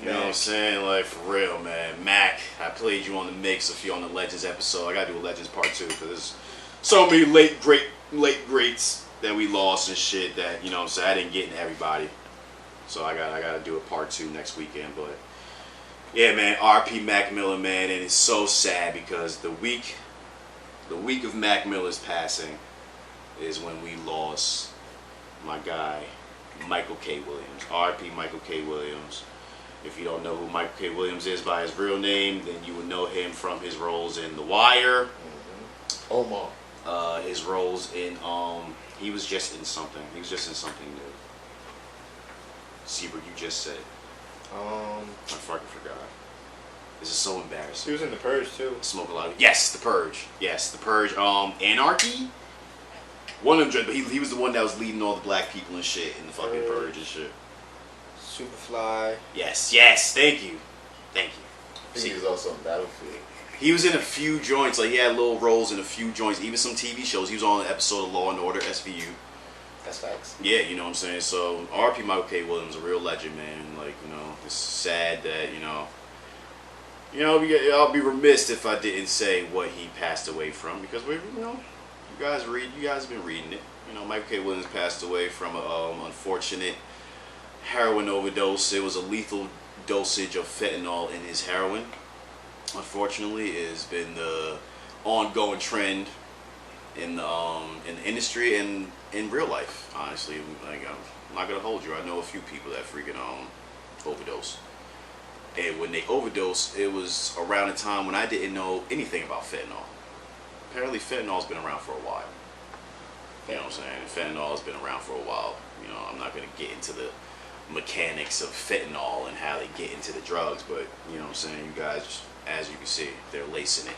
You know what I'm saying? Like, for real, man. Mac, I played you on the mix if you're on the Legends episode. I gotta do a Legends part 2 because there's so many late greats that we lost and shit that, you know what I'm saying, I didn't get into everybody. So I gotta do a part 2 next weekend. But yeah, man, RP Mac Miller, man, and it's so sad because the week of Mac Miller's passing is when we lost my guy, Michael K. Williams. RP Michael K. Williams. If you don't know who Michael K. Williams is by his real name, then you would know him from his roles in The Wire. Mm-hmm. Omar. His roles in, he was just in something. He was just in something new. Seabrook, you just said. I fucking forgot. This is so embarrassing. He was in The Purge too. Smoke a lot of. Yes, The Purge. Yes, The Purge. Anarchy. One of them, but he was the one that was leading all the black people and shit in the fucking Purge and shit. Superfly. Yes. Thank you. He was also in Battlefield. He was in a few joints. Like, he had little roles in a few joints, even some TV shows. He was on an episode of Law and Order SVU. That's facts. Yeah, you know what I'm saying. So R.P. Michael K. Williams, a real legend, man. Like, you know, it's sad that I'll be remiss if I didn't say what he passed away from because you guys have been reading it. You know, Michael K. Williams passed away from an unfortunate heroin overdose. It was a lethal dosage of fentanyl in his heroin. Unfortunately, it has been the ongoing trend in the industry and in real life. Honestly, like, I'm not gonna hold you. I know a few people that freaking overdose. And when they overdose, it was around a time when I didn't know anything about fentanyl. Apparently, fentanyl's been around for a while. You know what I'm saying? Fentanyl has been around for a while. You know, I'm not gonna get into the mechanics of fentanyl and how they get into the drugs, but you know what I'm saying, you guys, as you can see, they're lacing it.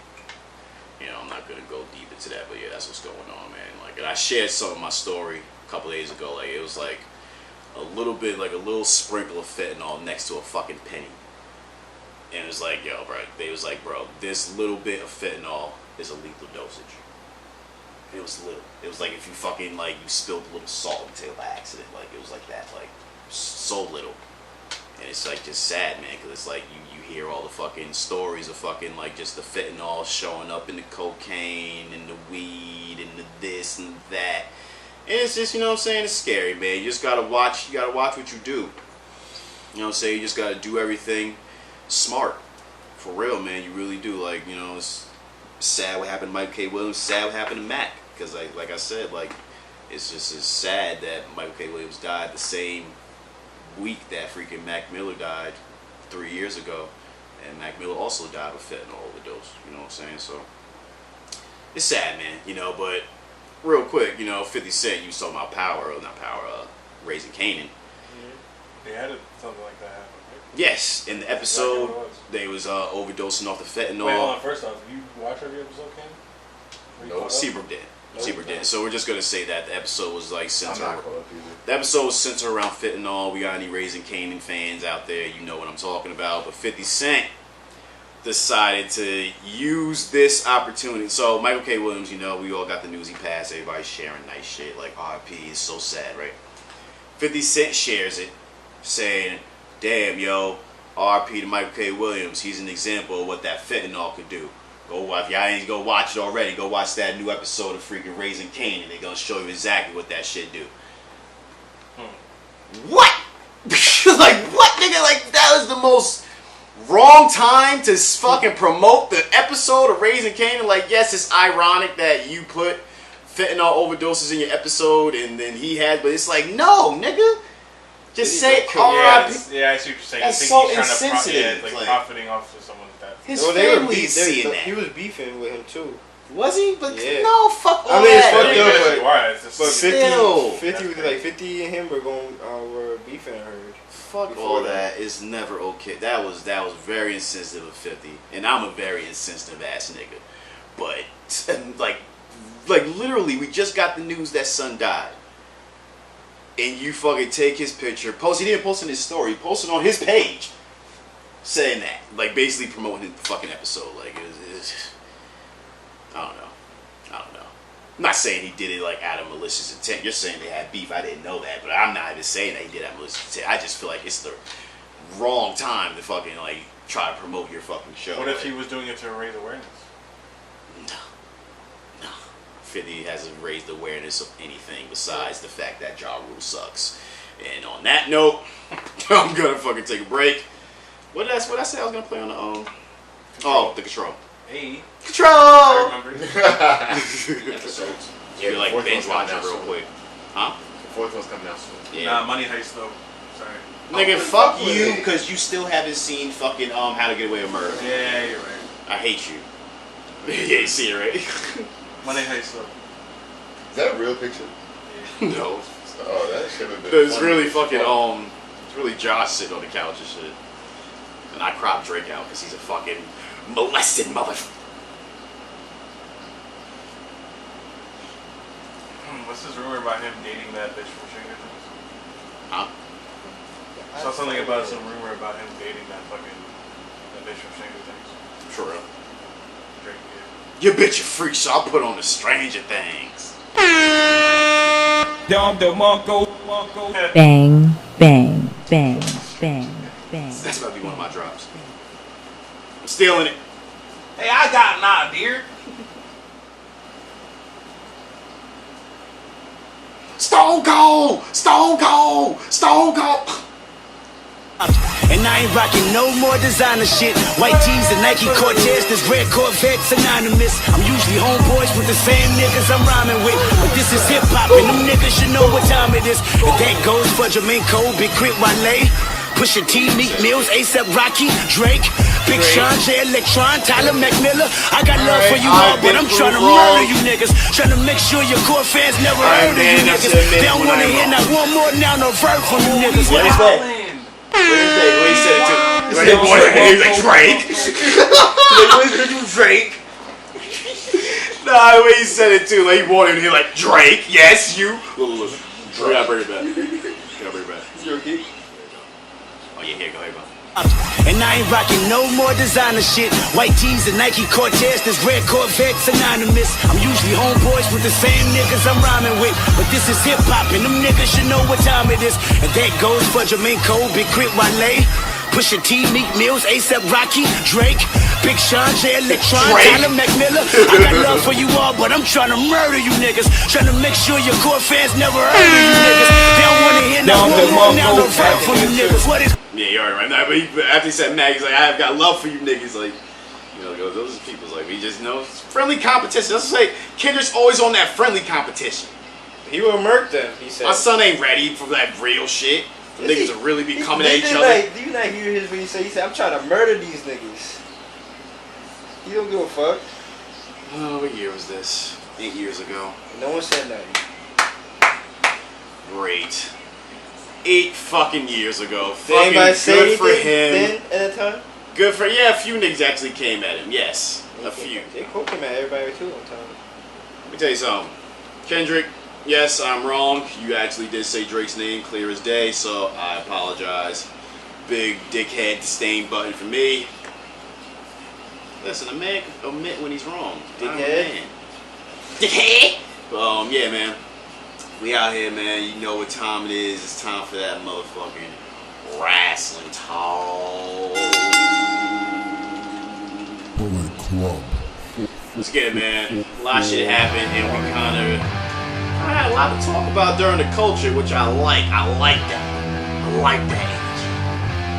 You know, I'm not gonna go deep into that, but yeah, that's what's going on, man. Like, and I shared some of my story a couple days ago. Like, it was like a little bit, like a little sprinkle of fentanyl next to a fucking penny, and it was like, yo, bro, they was like, bro, this little bit of fentanyl is a lethal dosage. And it was little. It was like if you fucking, like, you spilled a little salt into by accident. Like, it was like that, like so little. And it's like just sad, man, because it's like you hear all the fucking stories of fucking like just the fentanyl showing up in the cocaine and the weed and the this and that. And it's just, you know what I'm saying, it's scary, man. You just gotta watch what you do. You know what I'm saying? You just gotta do everything smart. For real, man, you really do. Like, you know, it's sad what happened to Michael K. Williams, sad what happened to Mac. Because like I said, like, it's just as sad that Michael K. Williams died the same week that freaking Mac Miller died 3 years ago, and Mac Miller also died of fentanyl overdose. You know what I'm saying? So it's sad, man. You know, but real quick, you know, 50 Cent, you saw my Raising Kanan. Mm-hmm. They had something like that happen, right? Yes, in the episode, they was overdosing off the fentanyl. Wait, hold on. First off, did you watch every episode, Ken? No, Seabrook did. Seabrook did. So we're just gonna say that the episode was like centered. I'm not caught up either. The episode was centered around fentanyl. We got any Raising Kanan fans out there? You know what I'm talking about. But 50 Cent decided to use this opportunity. So Michael K. Williams, you know, we all got the news he passed. Everybody's sharing nice shit like RIP. Is so sad, right? 50 Cent shares it, saying, "Damn, yo, RIP to Michael K. Williams. He's an example of what that fentanyl could do." If y'all ain't go watch it already, go watch that new episode of freaking Raising Kanan. They're gonna show you exactly what that shit do. What? Like, what, nigga? Like, that was the most wrong time to fucking promote the episode of Raising Kanan. Like, yes, it's ironic that you put fentanyl overdoses in your episode and then he had, but it's like, no, nigga. Just say R.I.P. Yeah, I see what you're saying. That's you think so he's insensitive. like profiting off of someone's death. His family is seeing that. He was beefing with him too. Was he? But yeah. no, fuck all I mean, it's that. fucked up, but 50 and him were beefing, I heard. Fuck all that. It's never okay. That was very insensitive of 50, and I'm a very insensitive ass nigga. But like literally, we just got the news that son died, and you fucking take his picture, post. He didn't post in his story. He posted on his page. saying that, like basically promoting the fucking episode. Like, I don't know. I'm not saying he did it like out of malicious intent. You're saying they had beef. I didn't know that, but I'm not even saying that he did have malicious intent. I just feel like it's the wrong time to fucking like try to promote your fucking show. What if he was doing it to raise awareness? No. 50 hasn't raised awareness of anything besides the fact that Ja Rule sucks. And on that note, I'm gonna fucking take a break. What did I say I was gonna play on the Oh, the Control. Hey. Control! I remember. Episodes. Yeah, You're like binge watching real quick. Huh? The fourth one's coming out soon. Yeah. Nah, Money Heist though. Sorry. Nigga, fuck you, because you still haven't seen fucking How to Get Away with Murder. Yeah, you're right. I hate you. Yeah, you see it, right? Money Heist though. Is that a real picture? No. Oh, that should have been. It's really fucking, it's really Josh sitting on the couch and shit. And I crop Drake out because he's a fucking molested motherfucker. What's this rumor about him dating that bitch from Stranger Things? Huh? I saw something about some rumor about him dating that bitch from Stranger Things. For real. Drake, yeah. You bitch a freak, so I'll put on the Stranger Things. Bang, bang, bang, bang, bang. That's about to be one of my drops. I'm stealing it. Hey, I got an idea. Stone Cold! Stone Cold! Stone Cold! And I ain't rocking no more designer shit. White tees and Nike Cortez, this red Corvette's anonymous. I'm usually homeboys with the same niggas I'm rhyming with. But this is hip hop and them niggas should know what time it is. And that goes for Jermaine Cole, Big Crit Wale, Pusha T, Meek Mills, A$AP Rocky, Drake, Big Sean, J Electron, Tyler McMillan. I got love for you all, but I'm trying to murder you niggas. Trying to make sure your core fans never heard of you niggas. They don't wanna hear not one more now, no verb from you niggas. What is that? What he said it to? He was like Drake. Drake. Nah, the way he said it too, like he wanted to hear like Drake. Yes, you. Look. We gotta bring it back. You okay? Oh yeah, here, go ahead, bro. And I ain't rocking no more designer shit. White tees and Nike Cortez, this red Corvette's anonymous. I'm usually homeboys with the same niggas I'm rhyming with. But this is hip hop and them niggas should know what time it is. And that goes for Jermaine Cole, Big Crit Wale, Pusha T, Meek Mills, A$AP Rocky, Drake, Big Sean, J Electron, Tyler McMillan. I got love for you all, but I'm trying to murder you niggas. Trying to make sure your core fans never heard of you niggas. They don't wanna hear no more now, no verb from you niggas. What is Yeah, you're right. Nah, but after he said Mag, he's like, I've got love for you niggas. Like, you know, those are people's like, we just know it's friendly competition. Let's say Kendrick's always on that friendly competition. He will murk them, he said. My son ain't ready for that real shit. The niggas will really be coming at each other. Like, do you not hear his when he said, I'm trying to murder these niggas. He don't give a fuck. Oh, what year was this? 8 years ago. No one said nothing. Great. 8 fucking years ago. Did anybody say good for anything him. then at that time? Good for a few niggas actually came at him. Yes, a few. J. Cole came at everybody too one time. Let me tell you something. Kendrick, yes, I'm wrong. You actually did say Drake's name clear as day, so I apologize. Big dickhead disdain button for me. Listen, a man can admit when he's wrong. Dickhead? Dickhead? Yeah, man. We out here, man. You know what time it is. It's time for that motherfucking wrestling talk. Bullet Club? Let's get it, man. A lot of shit happened, and we kind of had a lot to talk about during the culture, which I like. I like that. I like that energy.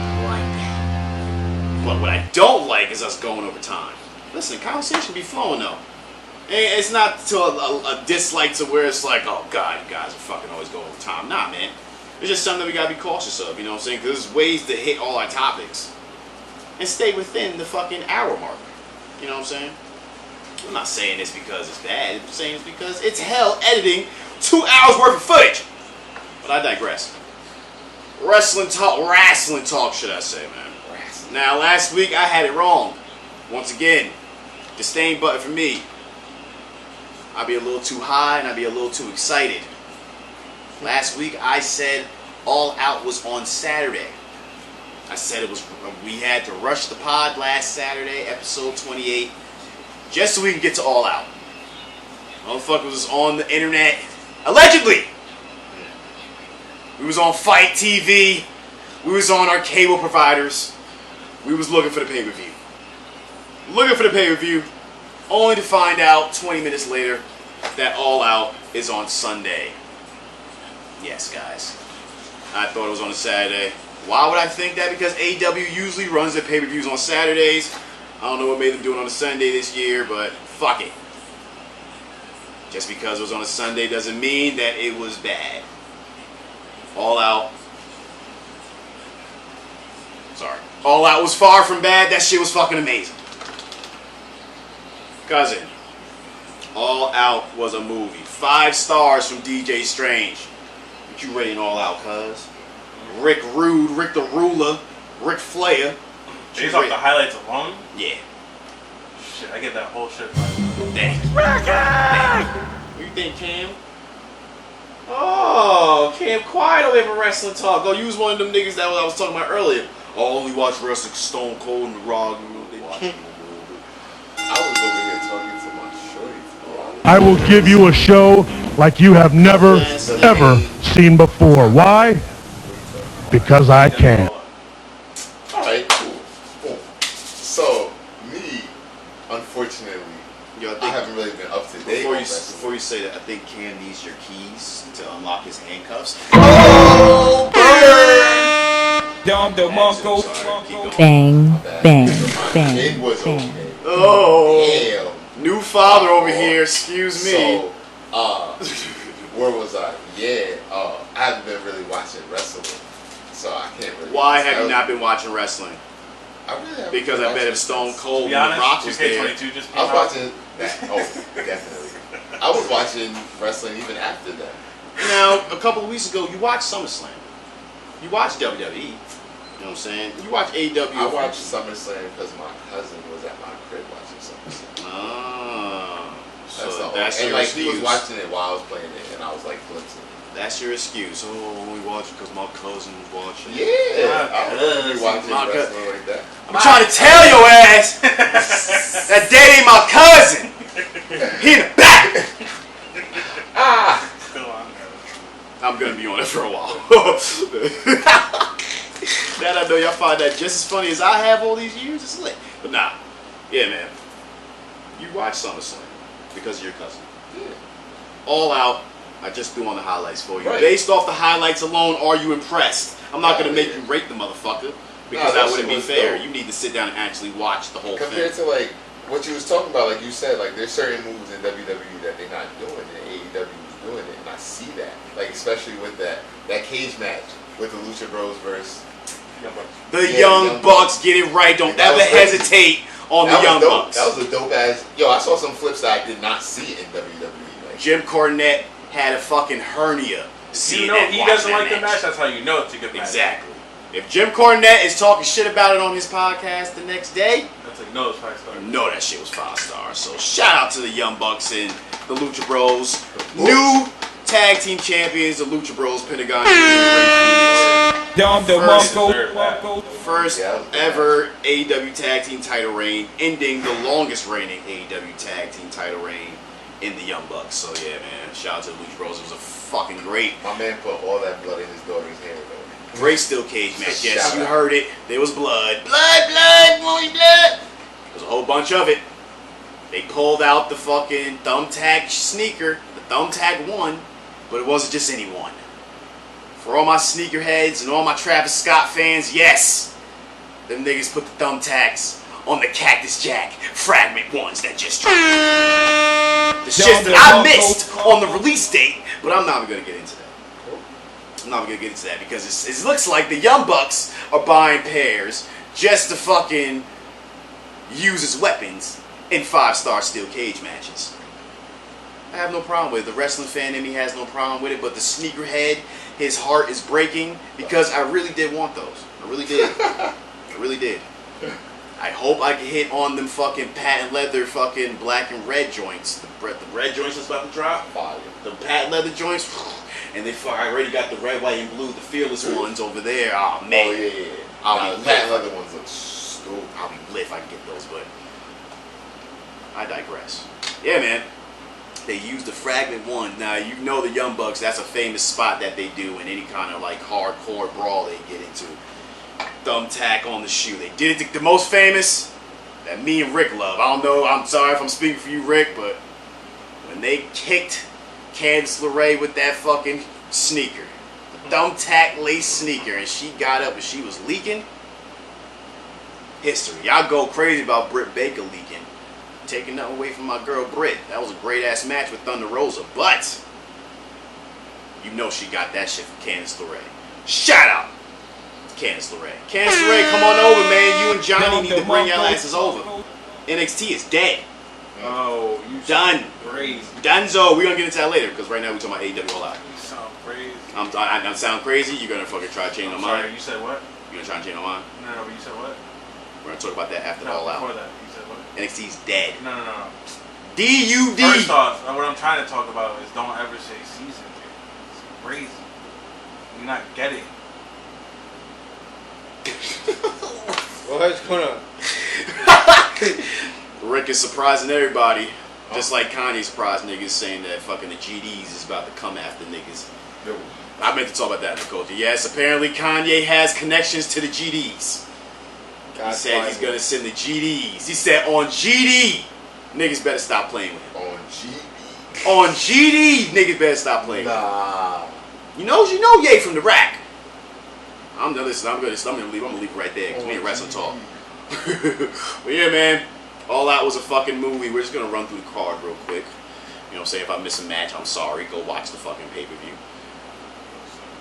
I like that. But what I don't like is us going over time. Listen, conversation be flowing though. And it's not to a dislike to where it's like, oh God, you guys are fucking always going over time. Nah, man. It's just something that we gotta be cautious of, you know what I'm saying? Because there's ways to hit all our topics and stay within the fucking hour mark. You know what I'm saying? I'm not saying this because it's bad. I'm saying it's because it's hell editing 2 hours worth of footage. But I digress. Wrestling talk, should I say, man. Now, last week I had it wrong. Once again, disdain button for me. I'd be a little too high and I'd be a little too excited. Last week I said All Out was on Saturday. I said we had to rush the pod last Saturday, episode 28, just so we can get to All Out. Motherfucker was on the internet, allegedly. We was on Fight TV. We was on our cable providers. We was looking for the pay-per-view. Only to find out 20 minutes later that All Out is on Sunday. Yes, guys. I thought it was on a Saturday. Why would I think that? Because AEW usually runs their pay-per-views on Saturdays. I don't know what made them do it on a Sunday this year, but fuck it. Just because it was on a Sunday doesn't mean that it was bad. All Out. Sorry. All Out was far from bad. That shit was fucking amazing. Cousin. All Out was a movie. 5 stars from DJ Strange. What you rating All Out, cuz? Rick Rude, Rick the Ruler, Rick Flair. Based off the highlights alone? Yeah. Shit, I get that whole shit. Dang. What do you think, Cam? Oh, Cam quiet over here for wrestling talk. Oh, you was one of them niggas that I was talking about earlier. I only watch wrestling Stone Cold and Raw. I was over here talking to my shorty. I will give you a show like you have never, ever seen before. Why? Because I can. Alright, cool. So, me, unfortunately, I haven't really been up to date. Before you say that, I think Cam needs your keys to unlock his handcuffs. Oh, Bang, bang, bang, It was bang. okay. Oh, Damn. new father over here. Excuse me. So, where was I? Yeah, I haven't been really watching wrestling, so I can't really. Why have tell you not been watching wrestling? I really haven't. Because been I bet watching if Stone wrestling. Cold To be and The honest, Rock was there, 2K22 just came I was out. watching that. Oh, definitely. I was watching wrestling even after that. Now, a couple of weeks ago, you watched SummerSlam. You watched WWE. You know what I'm saying? You watched AEW. I watched SummerSlam because my cousin was at my crib watching SummerSlam. Ah, so That's that's and your like excuse. he was watching it while I was playing it, and I was like glimpsing. That's your excuse. Oh, I only watch it because my cousin was watching. Yeah, I cousin. don't be watching My wrestling like that. I'm trying to tell your ass that Daddy ain't my cousin. He in the back. Still on there. I'm gonna be on it for a while. That I know y'all find that just as funny as I have all these years. It's lit. But nah, yeah, man. You watch SummerSlam because of your cousin. Yeah. All Out. I just threw on the highlights for you. Right. Based off the highlights alone, are you impressed? I'm not Yeah, gonna make yeah. you rate the motherfucker because Nah, that wouldn't be shit was fair. dope. You need to sit down and actually watch the whole Compared thing. to like what you was talking about, like you said, like there's certain moves in WWE that they're not doing, and AEW is doing it, and I see that. Like especially with that cage match with the Lucha Bros versus The Yeah, Young Bucks get it right. Don't That ever was crazy. hesitate on the that was Young dope. Bucks. That was a dope ass. Yo, I saw some flips that I did not see in WWE. Like, Jim Cornette had a fucking hernia. You know he doesn't like the match, that's how you know it's a good match. Exactly. If Jim Cornette is talking shit about it on his podcast the next day, That's like, no, it's 5 stars. know that shit was 5 stars. So shout out to the Young Bucks and the Lucha Bros. New tag team champions, the Lucha Bros, Pentagon First ever AEW tag team title reign, ending the longest reigning AEW tag team title reign in the Young Bucks. So yeah, man, shout out to the Lucha Bros. It was a fucking great, my man put all that blood in his daughter's hair though. great steel cage match. Yes, Shout you out. heard it. There was blood. Blood, Moody blood. There's a whole bunch of it. They pulled out the fucking thumbtack sneaker, the thumbtack one, but it wasn't just any one. For all my sneakerheads and all my Travis Scott fans, yes, them niggas put the thumbtacks on the Cactus Jack fragment ones that just dropped. The shit that I missed on the release date, but I'm not even gonna get into that. I'm not gonna get into that because it looks like the Young Bucks are buying pairs just to fucking use as weapons in 5-star steel cage matches. I have no problem with it. The wrestling fan in me has no problem with it, but the sneakerhead, his heart is breaking because I really did want those. I really did. I really did. I hope I can hit on them fucking patent leather fucking black and red joints. The red joints that's about to drop. Fire. The patent leather joints. And I already got the red, white, and blue, the fearless ones over there. Oh man. Oh yeah. I'll be patent lit. leather ones look stupid. I'll be lit if I can get those, but I digress. Yeah, man. They use the fragment one. Now, you know the Young Bucks, that's a famous spot that they do in any kind of like hardcore brawl they get into. Thumbtack on the shoe. They did it the most famous that me and Rick love. I don't know, I'm sorry if I'm speaking for you, Rick, but when they kicked Candice LeRae with that fucking sneaker, the thumbtack lace sneaker, and she got up and she was leaking, history. Y'all go crazy about Britt Baker leaking. Taking nothing away from my girl Britt. That was a great ass match with Thunder Rosa, but you know she got that shit from Candice LeRae. Shout out to Candice LeRae. Candice LeRae, come on over, man. You and Johnny need to bring your asses over. NXT is dead. Oh, you done. Crazy. Dunzo. We're gonna get into that later because right now we're talking about AEW All Out. You sound crazy. I sound crazy. You're gonna fucking try to change my mind. Sorry, you said what? You're gonna try to change my mind. No, but you said what? We're gonna talk about that after No, All Out. before that, you said what? NXT's dead. No. DUD. First off, what I'm trying to talk about is don't ever say season. It's crazy. You're not getting. What's going on? Rick is surprising everybody, just like Kanye surprised niggas saying that fucking the GDs is about to come after niggas. No. I meant to talk about that in the culture. Yes, apparently Kanye has connections to the GDs. He said he's gonna send the GDs. He said on GD, niggas better stop playing with him. On GD. On GD, niggas better stop playing with him. You know Ye from the rack. I'm gonna leave it right there because we ain't wrestling talk. But yeah, man, All Out was a fucking movie. We're just gonna run through the card real quick. You know what I'm saying? If I miss a match, I'm sorry. Go watch the fucking pay-per-view.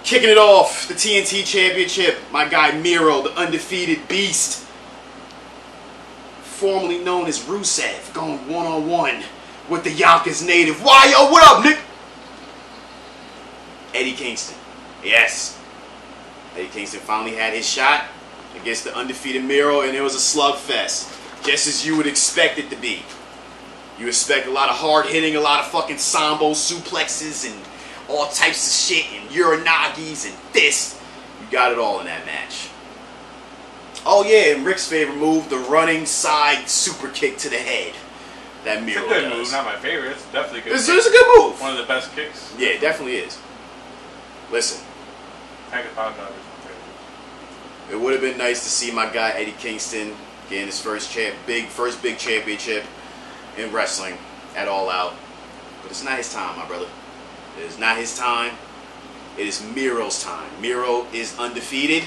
Kicking it off, the TNT Championship, my guy Miro, the undefeated beast, formerly known as Rusev, going one-on-one with the Yonkers native. Why, yo, what up, Nick? Eddie Kingston. Yes. Eddie Kingston finally had his shot against the undefeated Miro, and it was a slugfest, just as you would expect it to be. You expect a lot of hard hitting, a lot of fucking sambo suplexes, and all types of shit, and uranagis and fists. You got it all in that match. Oh yeah, and Rick's favorite move, the running side super kick to the head. That Miro It's a good does. move, not my favorite. It's definitely a good. It's a good move. One of the best kicks. Yeah, it definitely is. Listen. Tag and pound drive is my favorite. It would have been nice to see my guy Eddie Kingston getting his first big championship in wrestling at All Out. But it's not his time, my brother. It is not his time. It is Miro's time. Miro is undefeated.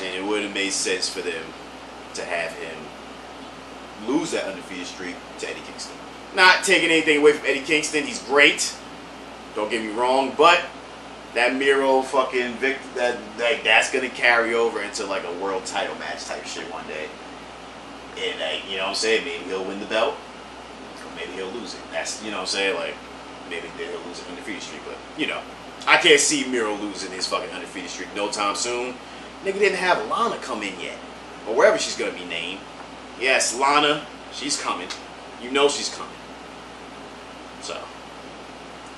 And it would have made sense for them to have him lose that undefeated streak to Eddie Kingston. Not taking anything away from Eddie Kingston. He's great. Don't get me wrong. But that Miro fucking that's going to carry over into like a world title match type shit one day. And like, you know what I'm saying? Maybe he'll win the belt. Or maybe he'll lose it. That's, you know what I'm saying? Like, maybe he'll lose an undefeated streak. But, you know, I can't see Miro losing his fucking undefeated streak no time soon. Nigga didn't have Lana come in yet. Or wherever she's going to be named. Yes, Lana, she's coming. You know she's coming. So,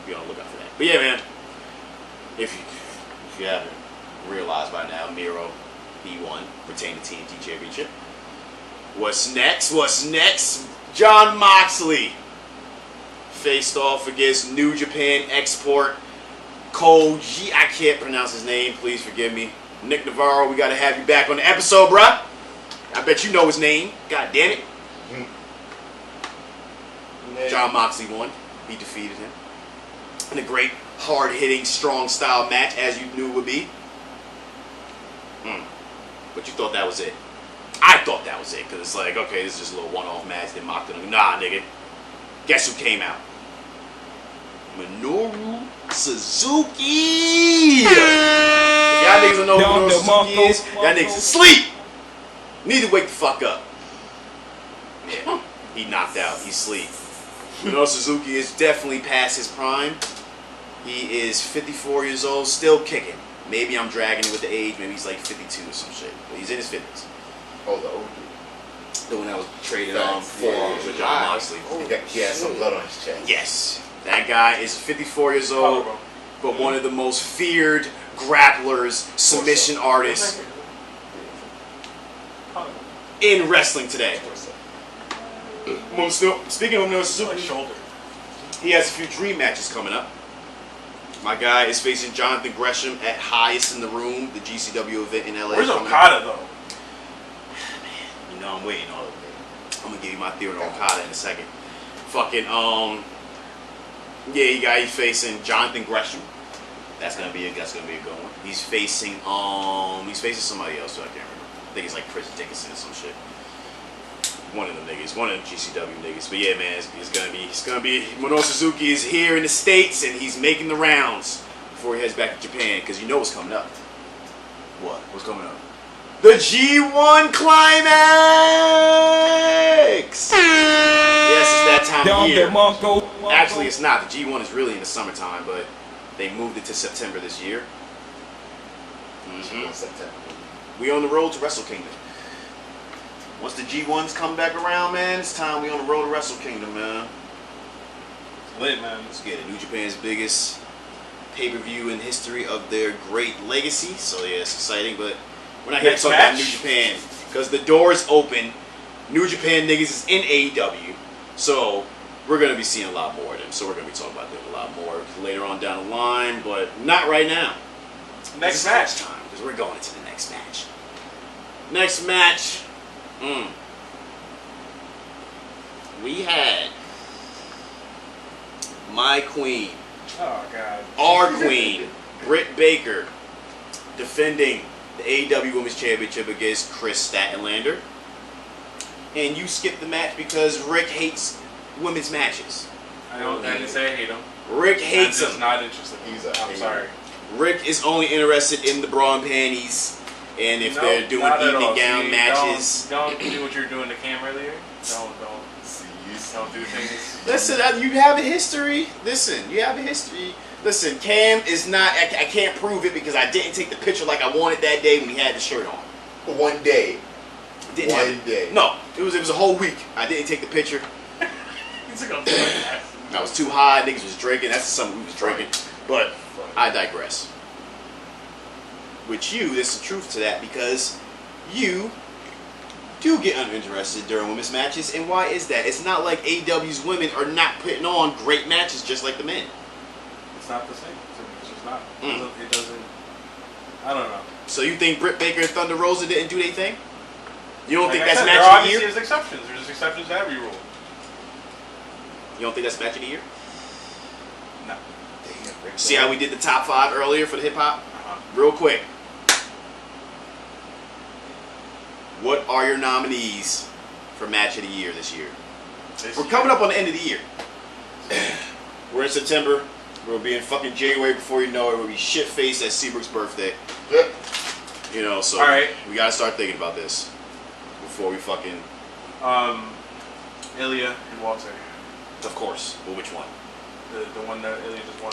be on the lookout for that. But yeah, man, if you haven't realized by now, Miro, he won, retained the TNT Championship. What's next? Jon Moxley faced off against New Japan export Koji. I can't pronounce his name. Please forgive me. Nick Navarro, we got to have you back on the episode, bruh. I bet you know his name. God damn it. Jon Moxley won. He defeated him in a great, hard-hitting, strong-style match, as you knew it would be. But you thought that was it. I thought that was it, because it's like, okay, this is just a little one-off match. They mocked him. Nah, nigga. Guess who came out? Minoru Suzuki! If y'all niggas don't know who Minoru Suzuki is, y'all niggas asleep! Need to wake the fuck up. Yeah, he knocked out. He's asleep. Minoru Suzuki is definitely past his prime. He is 54 years old, still kicking. Maybe I'm dragging it with the age. Maybe he's like 52 or some shit. But he's in his 50s. Oh, the old dude. The one that was traded on 4 arms with Jon Moxley. He has some blood on his chest. Yes. That guy is 54 years old, but one of the most feared grapplers, submission artists in wrestling today. Speaking of Minoru Suzuki, Shoulder. he has a few dream matches coming up. My guy is facing Jonathan Gresham at Highest in the Room, the GCW event in LA. Where's Okada though? You know I'm waiting on it. I'm gonna give you my theory on Okada in a second. Fucking yeah, he's facing Jonathan Gresham. That's gonna be a good one. He's facing somebody else who I can't remember. I think it's like Chris Dickinson or some shit. One of them niggas, one of them GCW niggas. But yeah, man, it's gonna be Minoru Suzuki is here in the States and he's making the rounds before he heads back to Japan because you know what's coming up. What? What's coming up? The G1 Climax! Yes, it's that time of year. Actually, it's not. The G1 is really in the summertime, but they moved it to September this year. September. We on the road to Wrestle Kingdom. Once the G1s come back around, man, it's time we on the road to Wrestle Kingdom, man. It's lit, man. Let's get it. New Japan's biggest pay-per-view in history of their great legacy. So yeah, it's exciting, but we're not here to talk about New Japan because the door is open. New Japan niggas is in AEW, so we're gonna be seeing a lot more of them. So we're gonna be talking about them a lot more later on down the line, but not right now. Next match time because we're going into the next match. Next match. We had my queen, Oh god. our queen, Britt Baker, defending the AEW Women's Championship against Chris Statlander. And you skipped the match because Rick hates women's matches. I didn't say I hate him. Rick hates I'm them. just not interested. I'm sorry. Rick is only interested in the bra and panties, and if they're doing not at evening all. gown See, matches. Don't do what you're doing to Cam earlier. Don't do things. Listen, you have a history. Listen, Cam is not. I can't prove it because I didn't take the picture like I wanted that day when he had the shirt on. One day. One day. No, it was a whole week. I didn't take the picture. I was too high. Niggas was drinking. That's something we was drinking. But I digress. With you, there's some truth to that because you do get uninterested during women's matches. And why is that? It's not like AEW's women are not putting on great matches just like the men. It's not the same. It's just not. It doesn't. I don't know. So you think Britt Baker and Thunder Rosa didn't do their thing? You don't think Like that's I said, match there of the obviously year? is exceptions. There's exceptions to every rule. You don't think that's match of the year? No. See how we did the top 5 earlier for the hip hop? Real quick. What are your nominees for match of the year this year? We're coming up on the end of the year. We're in September. We'll be in fucking January before you know it. We'll be shit faced at Seabrook's birthday. Yep. You know, so Alright. we gotta start thinking about this before we fucking. Ilya and Walter. Of course. Well, which one? The one that Ilya just won.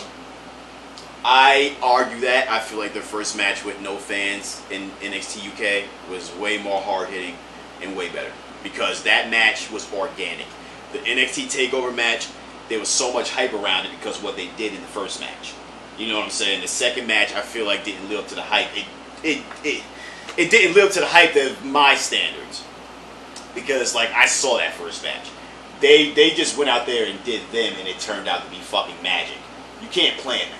I argue that. I feel like their first match with no fans in NXT UK was way more hard-hitting and way better. Because that match was organic. The NXT TakeOver match, there was so much hype around it because of what they did in the first match. You know what I'm saying? The second match, I feel like didn't live up to the hype. It didn't live up to the hype of my standards. Because, like, I saw that first match. They just went out there and did them, and it turned out to be fucking magic. You can't plan that.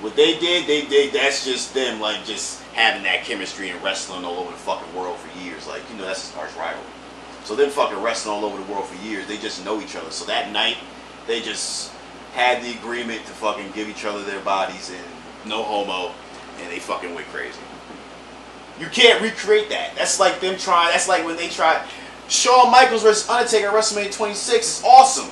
What they did, that's just them, like, just having that chemistry and wrestling all over the fucking world for years. Like, you know, that's his arch rival. So them fucking wrestling all over the world for years, they just know each other. So that night, they just had the agreement to fucking give each other their bodies and no homo, and they fucking went crazy. You can't recreate that. That's like them trying, that's like when they tried, Shawn Michaels versus Undertaker at WrestleMania 26 is awesome,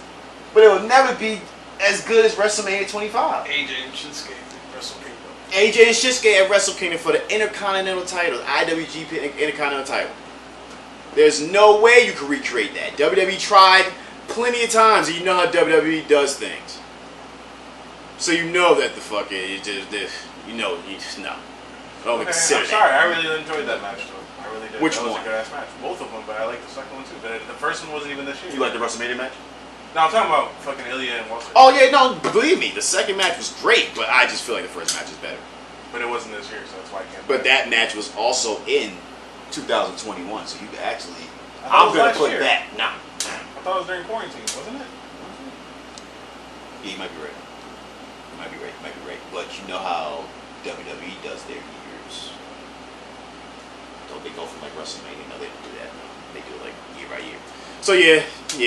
but it will never be as good as WrestleMania 25. AJ and Shinsuke at Wrestle Kingdom. AJ and Shinsuke at Wrestle Kingdom for the Intercontinental title, IWGP Intercontinental title. There's no way you can recreate that. WWE tried plenty of times, and you know how WWE does things. So you know that the fucking, no. I don't consider I'm that. sorry, I really enjoyed that match though. I really did. Which that was one? a good ass match. Both of them, but I like the second one too. The first one wasn't even this year. You like the WrestleMania match? No, I'm talking about fucking Ilya and Walter. Oh yeah, no, believe me, the second match was great, but I just feel like the first match is better. But it wasn't this year, so that's why I can't. But that match was also in 2021, so you could actually I'm was gonna last put year. that. Nah. I thought it was during quarantine, wasn't it? Yeah, you might be right. You might be right. You might be right. But you know how WWE does their years. Don't they go from like WrestleMania? No, they don't do that. No. They do it like year by year. So yeah,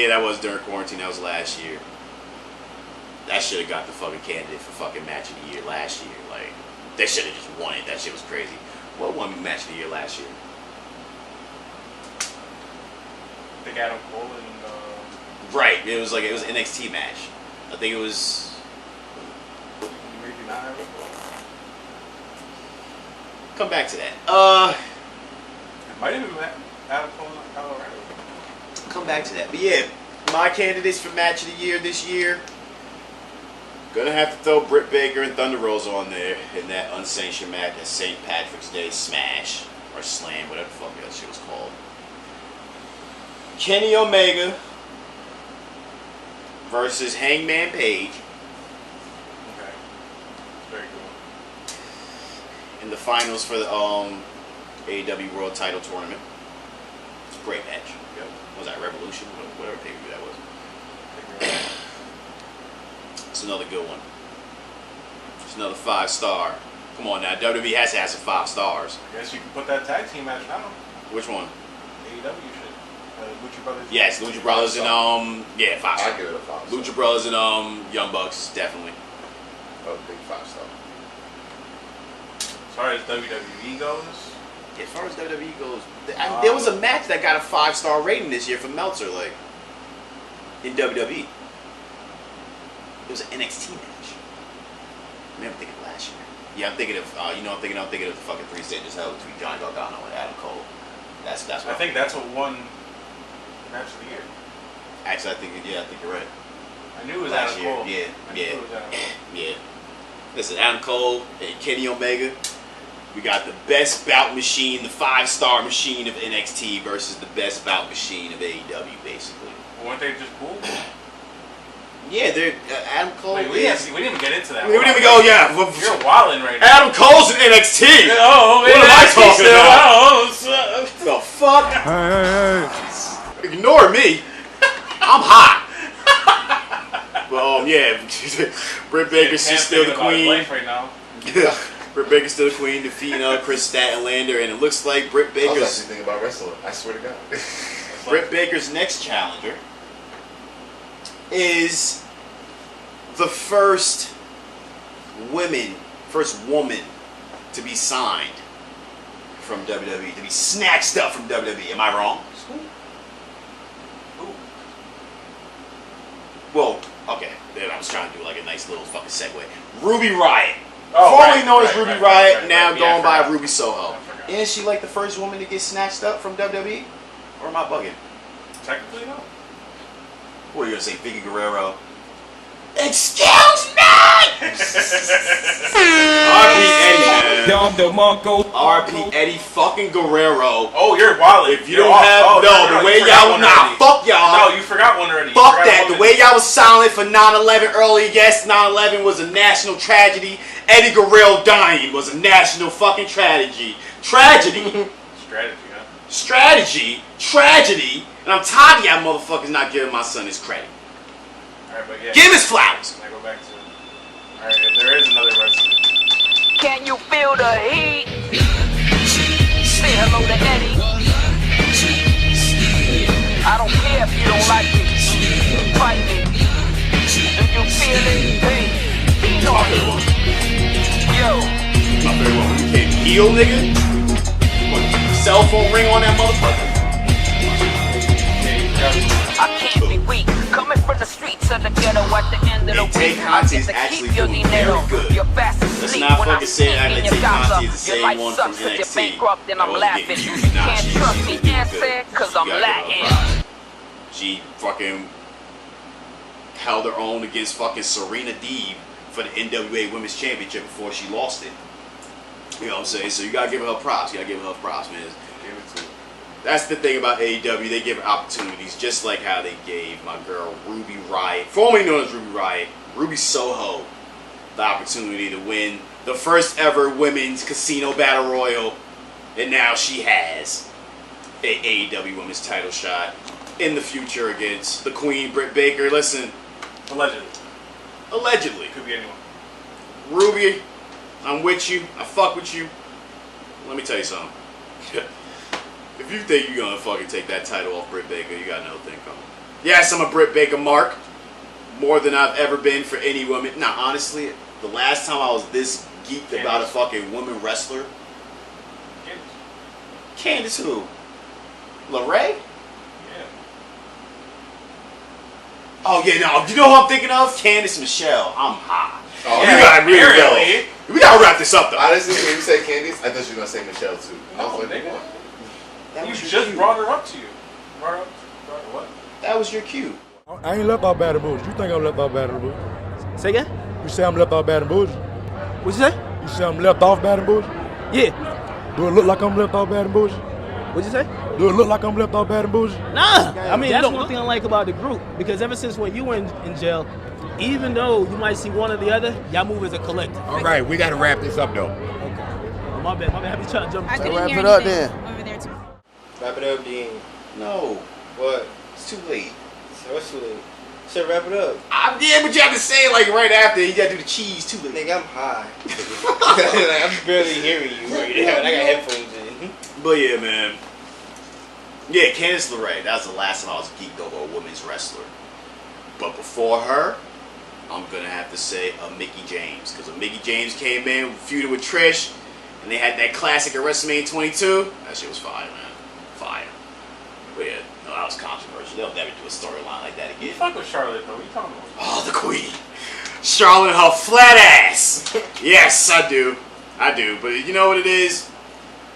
that was during quarantine. That was last year. That should have got the fucking candidate for fucking match of the year last year. Like, they should have just won it. That shit was crazy. What won match of the year last year? I think Adam Cole and Right. It was an NXT match. I think it was. maybe not Adam Cole. Come back to that. It might have been Adam Cole in Colorado. Come back to that. But yeah, my candidates for match of the year this year. Gonna have to throw Britt Baker and Thunder Rosa on there in that unsanctioned match at St. Patrick's Day Smash or Slam, whatever the fuck that shit was called. Kenny Omega versus Hangman Page Okay. Very cool. in the finals for the AEW World Title Tournament. It's a great match. Yep. Was that Revolution? Whatever pay-per-view that was. It's another good one. It's another 5-star. Come on now, WWE has to have some 5 stars. I guess you can put that tag team match now. Which one? AEW should. Lucha Brothers. Yes, Lucha Brothers and 5 I star. give it a 5 star. Lucha Brothers and Young Bucks, definitely. Oh, big 5 star. As far as WWE goes, As far as WWE goes, there was a match that got a 5-star rating this year from Meltzer, like in WWE. It was an NXT match. Maybe I'm thinking last year. Yeah, I'm thinking of I'm thinking of the fucking 3 stages hell between Johnny Gargano and Adam Cole. That's what I think that's what won match of the year. Actually, I think you're right. I knew it was Last Adam year, Cole. yeah. I knew it was Adam Cole. Yeah. Listen, Adam Cole and Kenny Omega. We got the best bout machine, the 5-star machine of NXT versus the best bout machine of AEW, basically. Weren't they just cool? Yeah, they're Adam Cole. Wait, we didn't even get into that. We didn't even go. Yeah, You're wilding right now. Adam Cole's in NXT. Oh, what am I talking about? The fuck? Hey. Ignore me. I'm hot. But yeah, Britt Baker's just still the queen. Right now. Britt Baker's still the queen, defeating Chris Statlander, and it looks like Britt I was Baker's actually thinking about wrestling. I swear to God. Britt Baker's next challenger is the first woman to be signed from WWE, to be snatched up from WWE. Am I wrong? Who? Well, okay. Then I was trying to do like a nice little fucking segue. Ruby Riott. Oh, Formerly known as Ruby Riott, now Yeah, going I by forgot. Ruby Soho. I forgot. Isn't she like the first woman to get snatched up from WWE? Or am I bugging? Technically, no. What are you gonna say, Vicky Guerrero? Excuse me! R.P. Eddie, man. R.P. Eddie fucking Guerrero. Oh, you're wild. If you don't have the way y'all fuck y'all. No, you forgot one already. Fuck that. The way y'all was silent for 9/11 early. Yes, 9/11 was a national tragedy. Eddie Guerrero dying was a national fucking tragedy. Tragedy. Strategy, huh? Tragedy. And I'm tired of y'all motherfuckers not giving my son his credit. Alright, but yeah. Give him his flowers. Can I go back to alright, if there is another wrestler. Can you feel the heat? Say hello to Eddie. I don't care if you don't like it. Fight me. Do you feel it? Hey, you know it. Yo. My favorite one. When you came heel, nigga. What, cell phone ring on that motherfucker? I can't be weak. Coming from the streets of the ghetto at the end of the week. I get to keep your dinero. You're fast asleep when I sneak in your Gaza. Your life sucks cause you're bankrupt and I'm laughing. You can't trust me, answer, cause I'm Latin. She fucking held her own against fucking Serena Deeb for the NWA Women's Championship before she lost it. You know what I'm saying? So you gotta give her props. You gotta give her props, man. That's the thing about AEW. They give her opportunities, just like how they gave my girl Ruby Riott, formerly known as Ruby Riott, Ruby Soho, the opportunity to win the first ever women's casino battle royal, and now she has a AEW Women's title shot in the future against the Queen, Britt Baker. Listen. Allegedly. Could be anyone. Ruby, I'm with you. I fuck with you. Let me tell you something. If you think you're gonna fucking take that title off Britt Baker, you got another thing coming. Yes, I'm a Britt Baker mark. More than I've ever been for any woman. Now, honestly, the last time I was this geeked about a fucking woman wrestler. Candice who? LeRae? Yeah. Oh yeah, no. You know who I'm thinking of? Candice Michelle. I'm high. Oh, yeah, we gotta wrap this up though. Honestly, when you say Candice, I thought you were gonna say Michelle too. No, nigga. You just brought her up to you. Brought her what? That was your cue. I ain't left out Baton Rouge. You think I'm left out Baton Rouge? Say again? You say I'm left out Baton Rouge? What you say? You say I'm left off Baton Rouge? Yeah. Do it look like I'm left off Baton Rouge? What'd you say? Do it look like I'm left off Baton Rouge? Nah. I mean, that's one thing I like about the group. Because ever since when you were in jail, even though you might see one or the other, y'all move as a collective. All right, we got to wrap this up, though. Okay. Oh, my bad. Happy to try to jump. I couldn't wrap hear it up anything then. over there too. Wrap it up, Dean. No. What? It's too late. So what's too late? Said wrap it up. Yeah, but you have to say it like right after. You gotta do the cheese too late. Nigga, I'm high. Like, I'm barely hearing you right now, and I got headphones in. But yeah, man. Yeah, Candice LeRae. That was the last time I was geeked over a women's wrestler. But before her, I'm gonna have to say a Mickie James, because when Mickie James came in, feuded with Trish, and they had that classic at WrestleMania 22. That shit was fire, man. Fire. But yeah, no, that was controversial. They'll never do a storyline like that again. You fuck with Charlotte though. What are you talking about? Oh, the Queen. Charlotte and her flat ass. Yes, I do. I do. But you know what it is?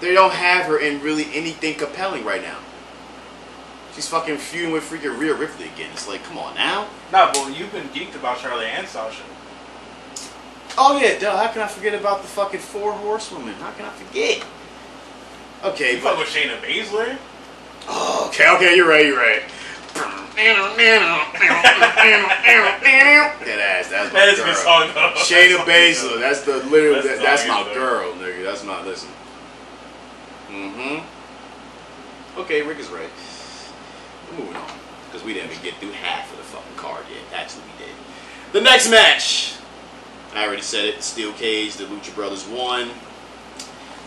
They don't have her in really anything compelling right now. She's fucking feuding with freaking Rhea Ripley again. It's like, come on now. Nah, but you've been geeked about Charlotte and Sasha. Oh yeah, duh. How can I forget about the fucking 4 horsewomen? How can I forget? Okay, You fuck with Shayna Baszler? Oh, okay, you're right. That's my girl. Song, though. Shayna Baszler, that's the literal. That's my though. girl, nigga. That's my listen. Okay, Rick is right. We're moving on because we didn't even get through half of the fucking card yet. Actually, we did. The next match, I already said it. Steel Cage, the Lucha Brothers won.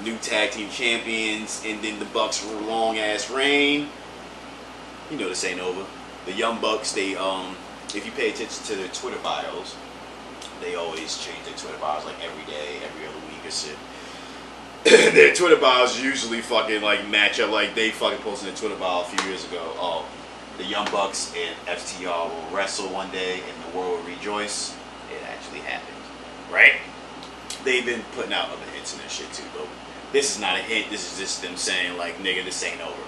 New tag team champions, and then the Bucks' long ass reign. You know this ain't over. The Young Bucks, they if you pay attention to their Twitter bios, they always change their Twitter bios like every day, every other week or shit. Their Twitter bios usually fucking like match up. Like they fucking posted their Twitter bio a few years ago. Oh, the Young Bucks and FTR will wrestle one day and the world will rejoice. It actually happened, right? They've been putting out other hits and that shit too, but this is not a hit. This is just them saying like, nigga, this ain't over.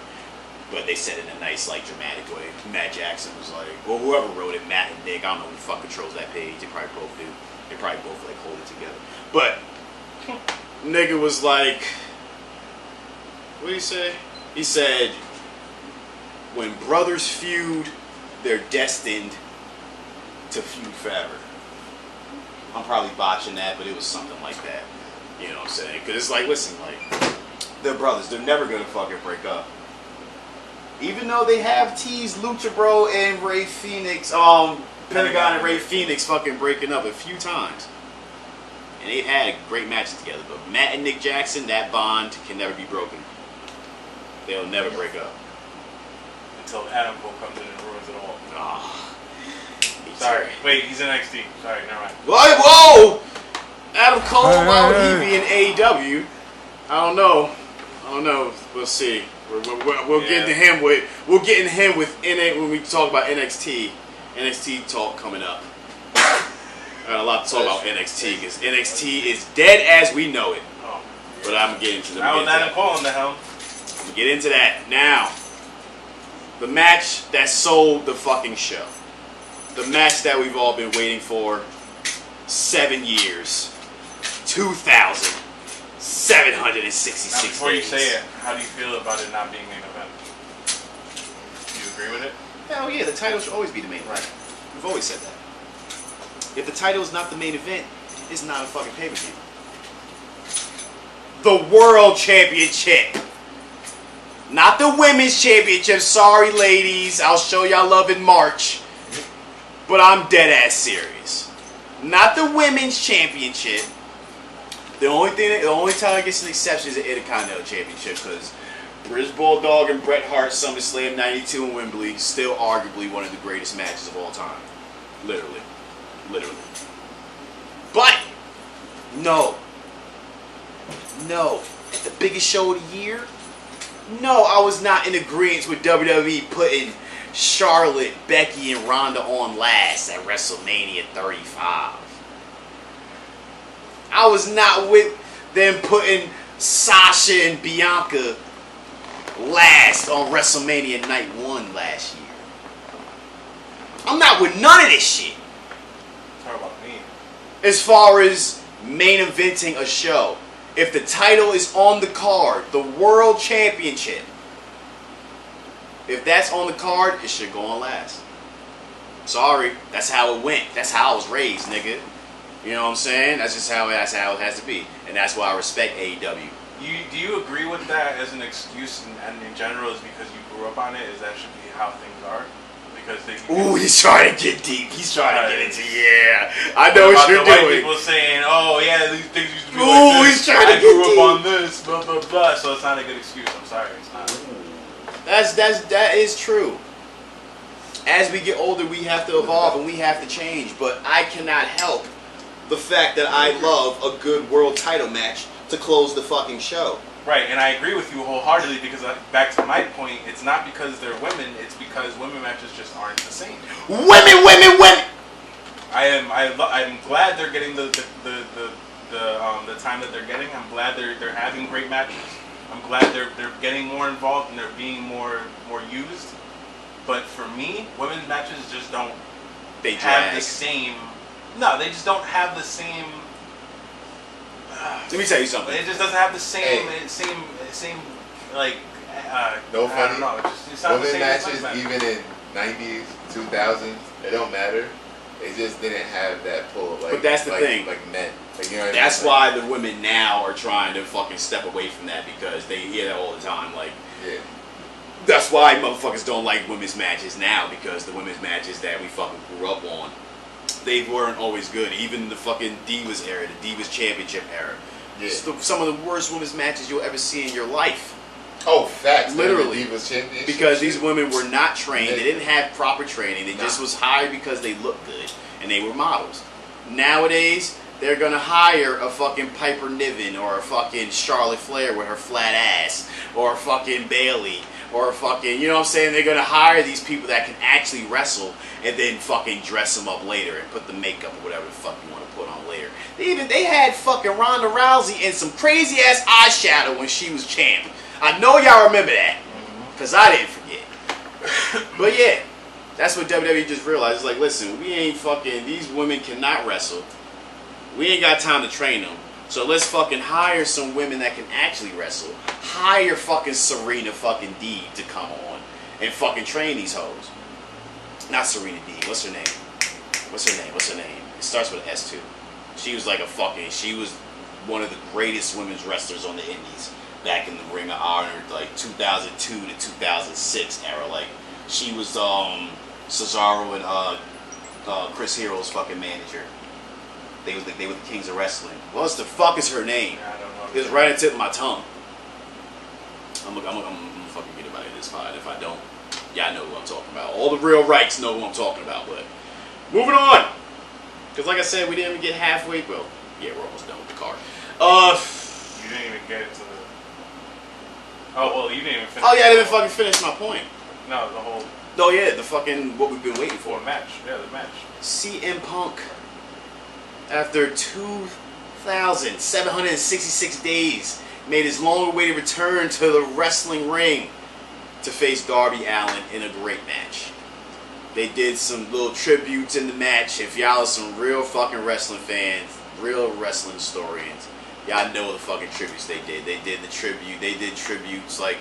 But they said it in a nice, like, dramatic way. Matt Jackson was like, well, whoever wrote it, Matt and Nick, I don't know who the fuck controls that page. They probably both do. They probably both, like, hold it together. But, nigga was like, what did he say? He said, when brothers feud, they're destined to feud forever. I'm probably botching that, but it was something like that. You know what I'm saying? Because it's like, listen, like, they're brothers. They're never going to fucking break up. Even though they have teased Lucha Bro and Ray Phoenix, Pentagon and Ray Phoenix fucking breaking up a few times. And they've had great matches together. But Matt and Nick Jackson, that bond can never be broken. They'll never break up. Until Adam Cole comes in and ruins it all. Oh, Sorry. Wait, he's in NXT. Sorry, never mind. What? Whoa! Adam Cole, why would he be in AEW? I don't know. We'll see. We'll get into him with NA when we talk about NXT. NXT talk coming up. I got a lot to talk about NXT because NXT is dead as we know it. Oh. But I'm gonna get into Now with Adam Cole in the hell. I'm gonna get into that now. The match that sold the fucking show. The match that we've all been waiting for 7 years. 2,766 Now, before you days. say it, how do you feel about it not being main event? Do you agree with it? Hell yeah, the title should always be the main event. We've always said that. If the title is not the main event, it's not a fucking pay-per-view. The World Championship. Not the women's championship. Sorry, ladies. I'll show y'all love in March. But I'm dead ass serious. Not the women's championship. The only time I guess an exception is the Intercontinental Championship, because British Bulldog and Bret Hart SummerSlam '92 in Wembley, still arguably one of the greatest matches of all time. Literally. But no. The biggest show of the year? No, I was not in agreement with WWE putting Charlotte, Becky, and Ronda on last at WrestleMania 35. I was not with them putting Sasha and Bianca last on WrestleMania Night 1 last year. I'm not with none of this shit. Talk about me. As far as main eventing a show, if the title is on the card, the World Championship, if that's on the card, it should go on last. Sorry, that's how it went. That's how I was raised, nigga. You know what I'm saying? That's just how it has to be, and that's why I respect AEW. Do you agree with that as an excuse, and in general, is because you grew up on it? Is that should be how things are? Because ooh, he's trying to get deep. He's trying to get into I know what you're doing. doing. People saying, "Oh yeah, these things used to be like this. He's trying to I get grew deep. up on this, blah blah blah." So it's not a good excuse. I'm sorry, it's not. That is true. As we get older, we have to evolve and we have to change. But I cannot help the fact that I love a good world title match to close the fucking show. Right, and I agree with you wholeheartedly, because back to my point, it's not because they're women, it's because women matches just aren't the same. Women! I'm glad they're getting the time that they're getting. I'm glad they're having great matches. I'm glad they're getting more involved and they're being more used. But for me, women's matches just don't have the same. No, they just don't have the same. Let me tell you something. It just doesn't have the same like. No I don't know. It's not the women same matches, match. even in '90s, 2000s, it don't matter. It just didn't have that pull. Like, but that's the thing. Like men. Like, you know what that's I mean? why the women now are trying to fucking step away from that, because they hear that all the time. Like, yeah. That's why motherfuckers don't like women's matches now, because the women's matches that we fucking grew up on, they weren't always good. Even the fucking Divas era, the Divas Championship era. Yeah. Some of the worst women's matches you'll ever see in your life. Oh, facts. Literally. Divas Championship. Because these women were not trained. They didn't have proper training. They just was hired because they looked good and they were models. Nowadays, they're gonna hire a fucking Piper Niven or a fucking Charlotte Flair with her flat ass, or a fucking Bailey, or a fucking, you know what I'm saying? They're gonna hire these people that can actually wrestle and then fucking dress them up later and put the makeup or whatever the fuck you want to put on later. They had fucking Ronda Rousey in some crazy ass eyeshadow when she was champ. I know y'all remember that, because I didn't forget. But yeah, that's what WWE just realized. It's like, listen, we ain't fucking, these women cannot wrestle. We ain't got time to train them. So let's fucking hire some women that can actually wrestle. Hire fucking Serena fucking Deeb to come on and fucking train these hoes. Not Serena Deeb. What's her name? It starts with an S too. She was like she was one of the greatest women's wrestlers on the indies back in the Ring of Honor, like 2002 to 2006 era. Like, she was Cesaro and Chris Hero's fucking manager. They were the kings of wrestling. What the fuck is her name? I don't know. It's right at the tip of my tongue. I'm gonna fucking get about it this pod. If I don't, y'all know who I'm talking about. All the real rights know who I'm talking about. But moving on, because like I said, we didn't even get halfway. Well, yeah, we're almost done with the card. You didn't even get to the. Oh well, you didn't even finish. Oh yeah, I didn't fucking finish my point. No, the whole. Oh yeah, the fucking what we've been waiting for. The match. Yeah, the match. CM Punk, after 2,766 days, made his long-awaited return to the wrestling ring to face Darby Allin in a great match. They did some little tributes in the match. If y'all are some real fucking wrestling fans, real wrestling historians, y'all know the fucking tributes they did. They did tributes like,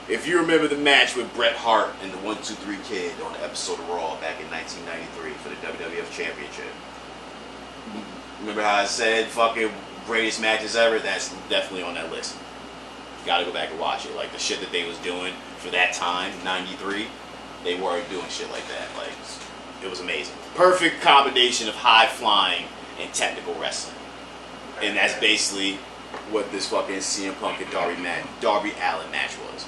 if you remember the match with Bret Hart and the 1-2-3 Kid on the episode of Raw back in 1993 for the WWF Championship. Remember how I said fucking greatest matches ever? That's definitely on that list. You gotta go back and watch it. Like the shit that they was doing for that time, '93, they weren't doing shit like that. Like it was amazing. Perfect combination of high flying and technical wrestling, and that's basically what this fucking CM Punk and Darby Allin match was.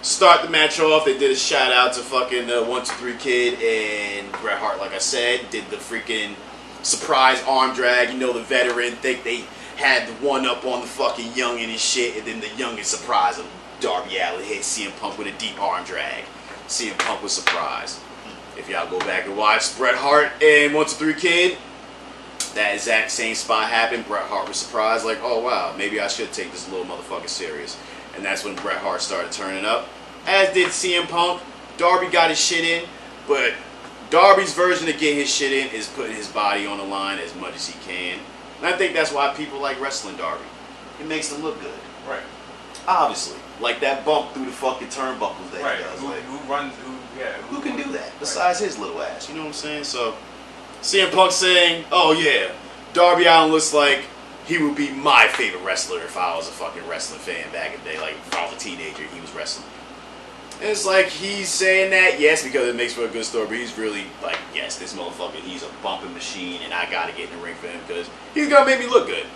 Start the match off, they did a shout out to fucking 1-2-3 Kid and Bret Hart, like I said, did the freaking surprise arm drag. You know, the veteran think they had the one up on the fucking youngin' and shit, and then the youngin' surprise of Darby Allin hit CM Punk with a deep arm drag. CM Punk was surprised. If y'all go back and watch Bret Hart and 1-2-3 Kid, that exact same spot happened. Bret Hart was surprised, like, oh wow, maybe I should take this little motherfucker serious. And that's when Bret Hart started turning up. As did CM Punk. Darby got his shit in, but Darby's version of getting his shit in is putting his body on the line as much as he can. And I think that's why people like wrestling Darby. It makes them look good. Right. Obviously. Like that bump through the fucking turnbuckles that right. he does. Who can do that besides his little ass? You know what I'm saying? So, CM Punk saying, oh yeah, Darby Allin looks like he would be my favorite wrestler if I was a fucking wrestling fan back in the day. Like, if I was a teenager, he was wrestling. And it's like, he's saying that, yes, because it makes for a good story, but he's really like, yes, this motherfucker, he's a bumping machine, and I gotta get in the ring for him because he's gonna make me look good.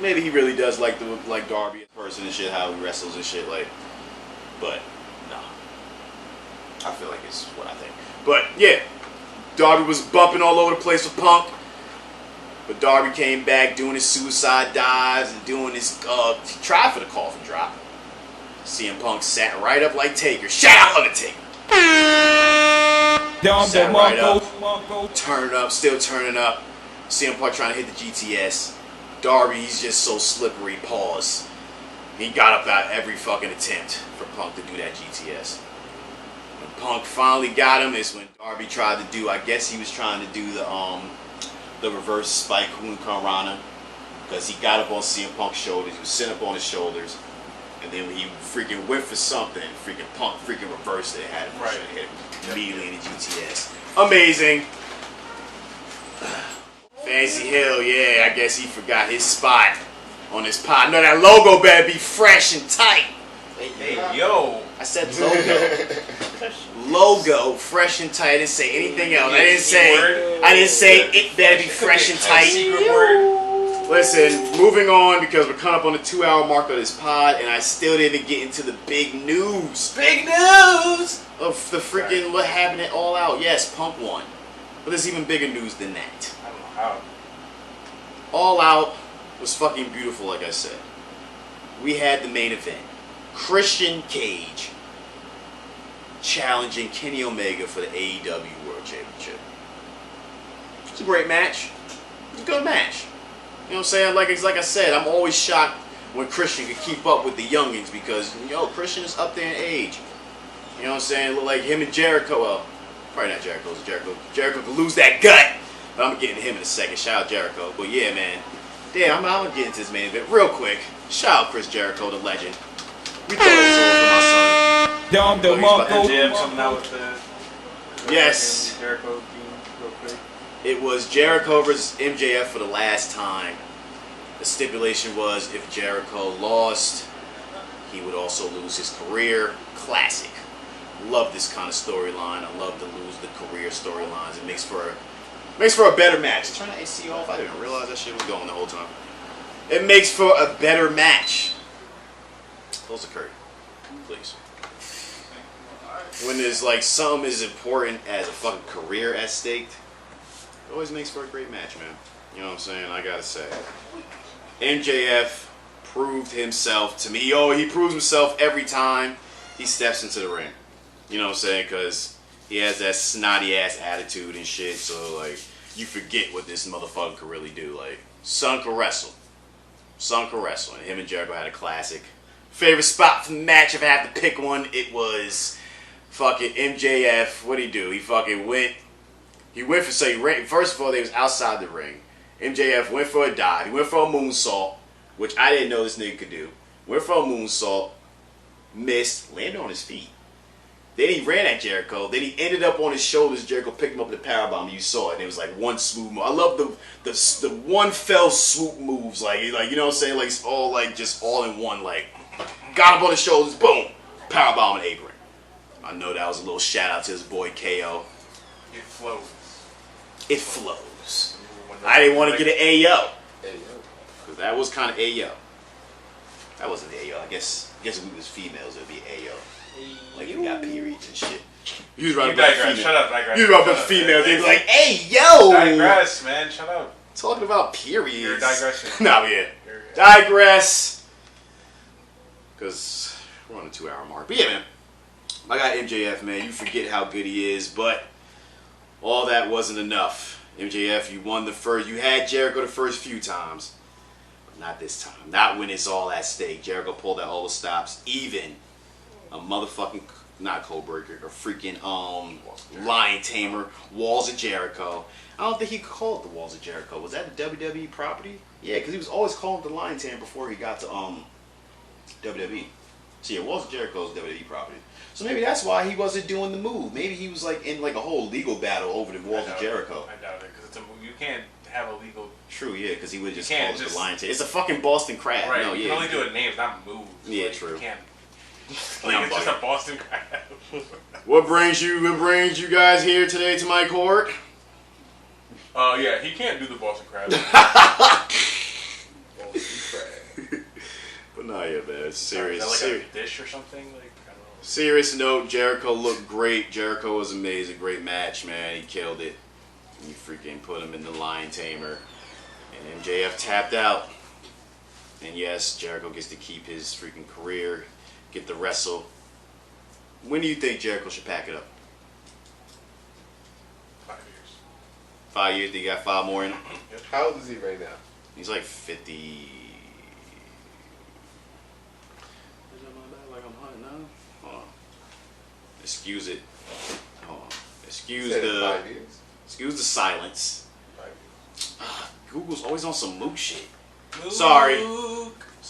Maybe he really does like Darby as a person and shit, how he wrestles and shit, like, but, no. I feel like it's what I think. But, yeah, Darby was bumping all over the place with Punk. But Darby came back doing his suicide dives and doing his, he tried for the coffin drop. CM Punk sat right up like Taker. Shout out Undertaker! Sat right up, turning up, still turning up. CM Punk trying to hit the GTS. Darby, he's just so slippery, pause. He got up at every fucking attempt for Punk to do that GTS. When Punk finally got him is when Darby tried to do, I guess he was trying to do the reverse spike Hurricane Rana, because he got up on CM Punk's shoulders, he was sitting up on his shoulders, and then when he freaking went for something, freaking Punk freaking reversed it, had him hit him immediately in the GTS. Amazing. Fancy Hill, yeah, I guess he forgot his spot on his pod. No, that logo better be fresh and tight. Hey, yo. I said logo. Logo, fresh and tight. I didn't say anything else. I didn't say it better be fresh and tight. Listen, moving on because we're coming up on the 2-hour mark of this pod, and I still didn't get into the big news. Big news of the freaking what happened at All Out. Yes, Punk won, but there's even bigger news than that. I don't know how. All Out was fucking beautiful, like I said. We had the main event. Christian Cage challenging Kenny Omega for the AEW World Championship. It's a great match. It's a good match. You know what I'm saying? Like I said, I'm always shocked when Christian can keep up with the youngins because, Christian is up there in age. You know what I'm saying? Look like him and Jericho. Well, probably not Jericho. It's Jericho. Jericho could lose that gut. But I'm going to get into him in a second. Shout out Jericho. But yeah, man. Damn, I'm going to get into this main event real quick. Shout out Chris Jericho, the legend. We thought it was over for my son. Yes. Jericho team real quick. It was Jericho versus MJF for the last time. The stipulation was if Jericho lost, he would also lose his career. Classic. Love this kind of storyline. I love to lose the career storylines. It makes for a better match. Turn the AC off. I didn't realize that shit was going the whole time. It makes for a better match. Close the curtain, please. When there's like something as important as a fucking career at stake, it always makes for a great match, man. You know what I'm saying? I gotta say. MJF proved himself to me. He proves himself every time he steps into the ring. You know what I'm saying? Because he has that snotty ass attitude and shit. So like, you forget what this motherfucker could really do. Like, son could wrestle. Son could wrestle. And him and Jericho had a classic. Favorite spot from the match, if I have to pick one, it was fucking MJF. What'd he do? He fucking went. He went for first of all, they was outside the ring. MJF went for a dive. He went for a moonsault, which I didn't know this nigga could do. Went for a moonsault, missed, landed on his feet. Then he ran at Jericho. Then he ended up on his shoulders. Jericho picked him up with the powerbomb. You saw it. And it was like one smooth move. I love the one fell swoop moves. Like you know what I'm saying? Like it's all like just all in one. Like got him on the shoulders, boom, powerbomb and apron. I know that was a little shout out to his boy KO. It flows. It flows. I didn't want to get an Ayo. Because that was kind of Ayo. That wasn't Ayo. I guess if we was females, it would be Ayo. Like, you got periods and shit. You was right about the female. Shut up, digress. You was right about the female. They'd be like, hey, yo! Digress, man. Shut up. Talking about periods. You're a digression. No, yeah. Digress. Because we're on the 2 hour mark. But yeah, man. I got MJF, man. You forget how good he is, but all that wasn't enough. MJF, you won the first. You had Jericho the first few times. But not this time. Not when it's all at stake. Jericho pulled out all the stops. Even a motherfucking, not Code Breaker, a freaking Lion Tamer, Walls of Jericho. I don't think he could call it the Walls of Jericho. Was that the WWE property? Yeah, because he was always calling it the Lion Tamer before he got to WWE. So yeah, Walls of Jericho is WWE property. So maybe that's why he wasn't doing the move. Maybe he was like in like a whole legal battle over the Walls of Jericho. I doubt it, because it's a move. You can't have a legal. True, yeah, because he would just call it the Lion Tamer. It's a fucking Boston crab. Right, No, you yeah. can only do it names, not moves. Yeah, like, true. You can't. Like, it's just a Boston crab. What brings you guys here today to my court? Yeah, he can't do the Boston crab. But no, yeah, man, it's serious. Is that like a dish or something? Like, I don't know. Serious note, Jericho looked great. Jericho was amazing. Great match, man. He killed it. You freaking put him in the Lion Tamer. And MJF tapped out. And yes, Jericho gets to keep his freaking career, get to wrestle. When do you think Jericho should pack it up? 5 years. 5 years? Do you got 5 more in him? How old is he right now? He's like 50. Like I'm hot now. Hold on. Excuse it. Hold on. Excuse the 5 years. Excuse the silence. 5 years. Google's always on some mook shit. Mook. Sorry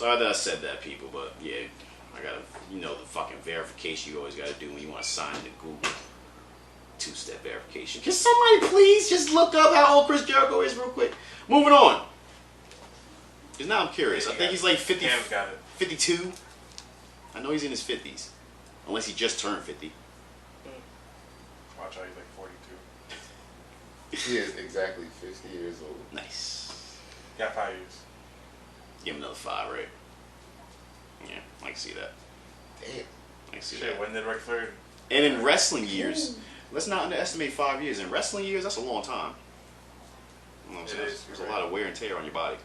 that I said that, people. But yeah, I gotta, the fucking verification you always gotta do when you want to sign into Google. 2-step verification. Can somebody please just look up how old Chris Jericho is real quick? Moving on. Because now I'm curious. I think he's like 50, Cam's got it. 52. I know he's in his 50s. Unless he just turned 50. Watch out, he's like 42. He is exactly 50 years old. Nice. Got 5 years. Give him another 5, right? Yeah, I can see that. Damn. I can see Shit, that. when did Ric Flair? And in wrestling years, let's not underestimate 5 years. In wrestling years, that's a long time. You know what I'm saying? There's a lot of wear and tear on your body.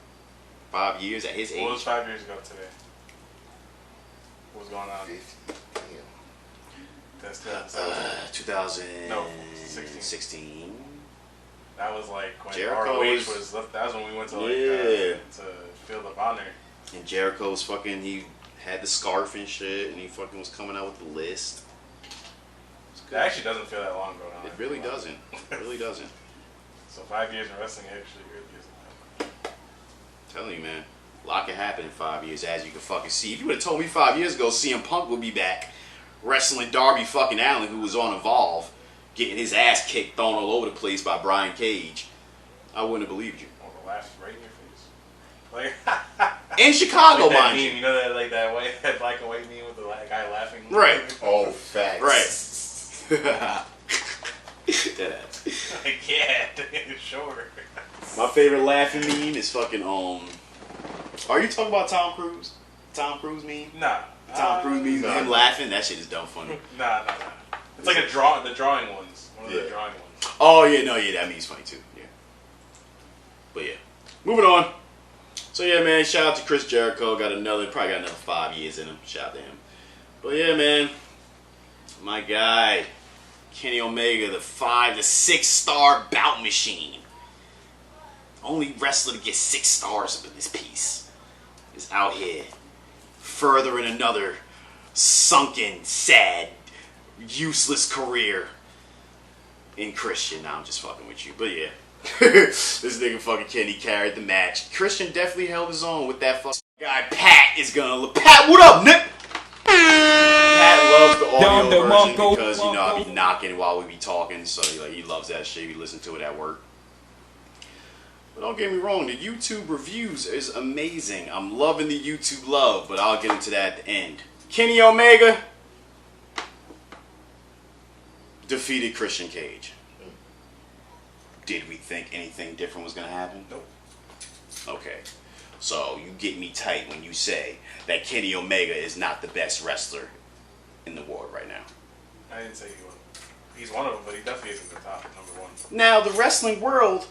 5 years at his age. What was 5 years ago today? What was going on? 50. Damn. That's 2000. No, 16. That was like when Jericho ROH was- that was when we went to to Field of Honor. And Jericho was fucking, he had the scarf and shit, and he fucking was coming out with the list. It actually doesn't feel that long ago now. It really doesn't. It really doesn't. So 5 years in wrestling actually really isn't that. Telling you, man. A lot can happen in 5 years, as you can fucking see. If you would have told me 5 years ago CM Punk would be back wrestling Darby fucking Allin, who was on Evolve, getting his ass kicked, thrown all over the place by Brian Cage, I wouldn't have believed you. Oh, the laugh right in your face. Like In Chicago, like that mind meme, you know that that black and white meme with the guy laughing. Right. Oh, facts. Right. Like, yeah, sure. My favorite laughing meme is fucking are you talking about Tom Cruise? Tom Cruise meme? Nah. Tom Cruise meme, him laughing. That shit is dumb funny. Nah. It's like the drawing ones. One of the drawing ones. Oh yeah, no, yeah, that meme's funny too. Yeah. But yeah, moving on. So yeah, man, shout out to Chris Jericho. Probably got another 5 years in him. Shout out to him. But yeah, man, my guy Kenny Omega, the 6 star bout machine. Only wrestler to get 6 stars up in this piece is out here furthering another sunken, sad, useless career in Christian. Now I'm just fucking with you, but yeah. This nigga fucking Kenny carried the match. Christian definitely held his own with that fucking guy. Pat is gonna look. Pat, what up, Nick? Pat loves the audio version because I be knocking while we be talking, so he loves that shit. He listen to it at work. But don't get me wrong, the YouTube reviews is amazing. I'm loving the YouTube love, but I'll get into that at the end. Kenny Omega defeated Christian Cage. Did we think anything different was going to happen? Nope. Okay. So you get me tight when you say that Kenny Omega is not the best wrestler in the world right now. I didn't say he was. He's one of them, but he definitely isn't the top, number one. Now, the wrestling world,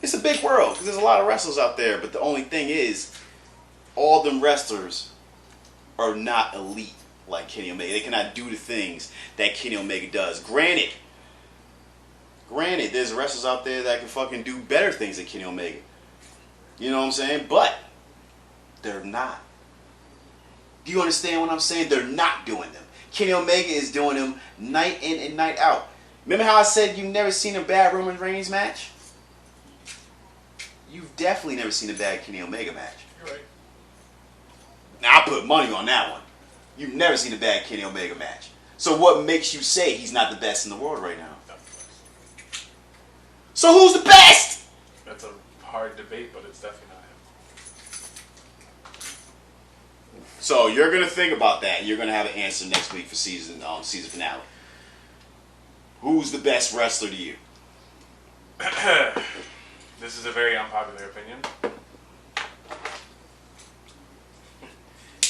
it's a big world because there's a lot of wrestlers out there, but the only thing is, all them wrestlers are not elite like Kenny Omega. They cannot do the things that Kenny Omega does. Granted, there's wrestlers out there that can fucking do better things than Kenny Omega. You know what I'm saying? But they're not. Do you understand what I'm saying? They're not doing them. Kenny Omega is doing them night in and night out. Remember how I said you've never seen a bad Roman Reigns match? You've definitely never seen a bad Kenny Omega match. You're right. Now, I put money on that one. You've never seen a bad Kenny Omega match. So what makes you say he's not the best in the world right now? So who's the best? That's a hard debate, but it's definitely not him. So you're gonna think about that. And you're gonna have an answer next week for season finale. Who's the best wrestler to you? This is a very unpopular opinion.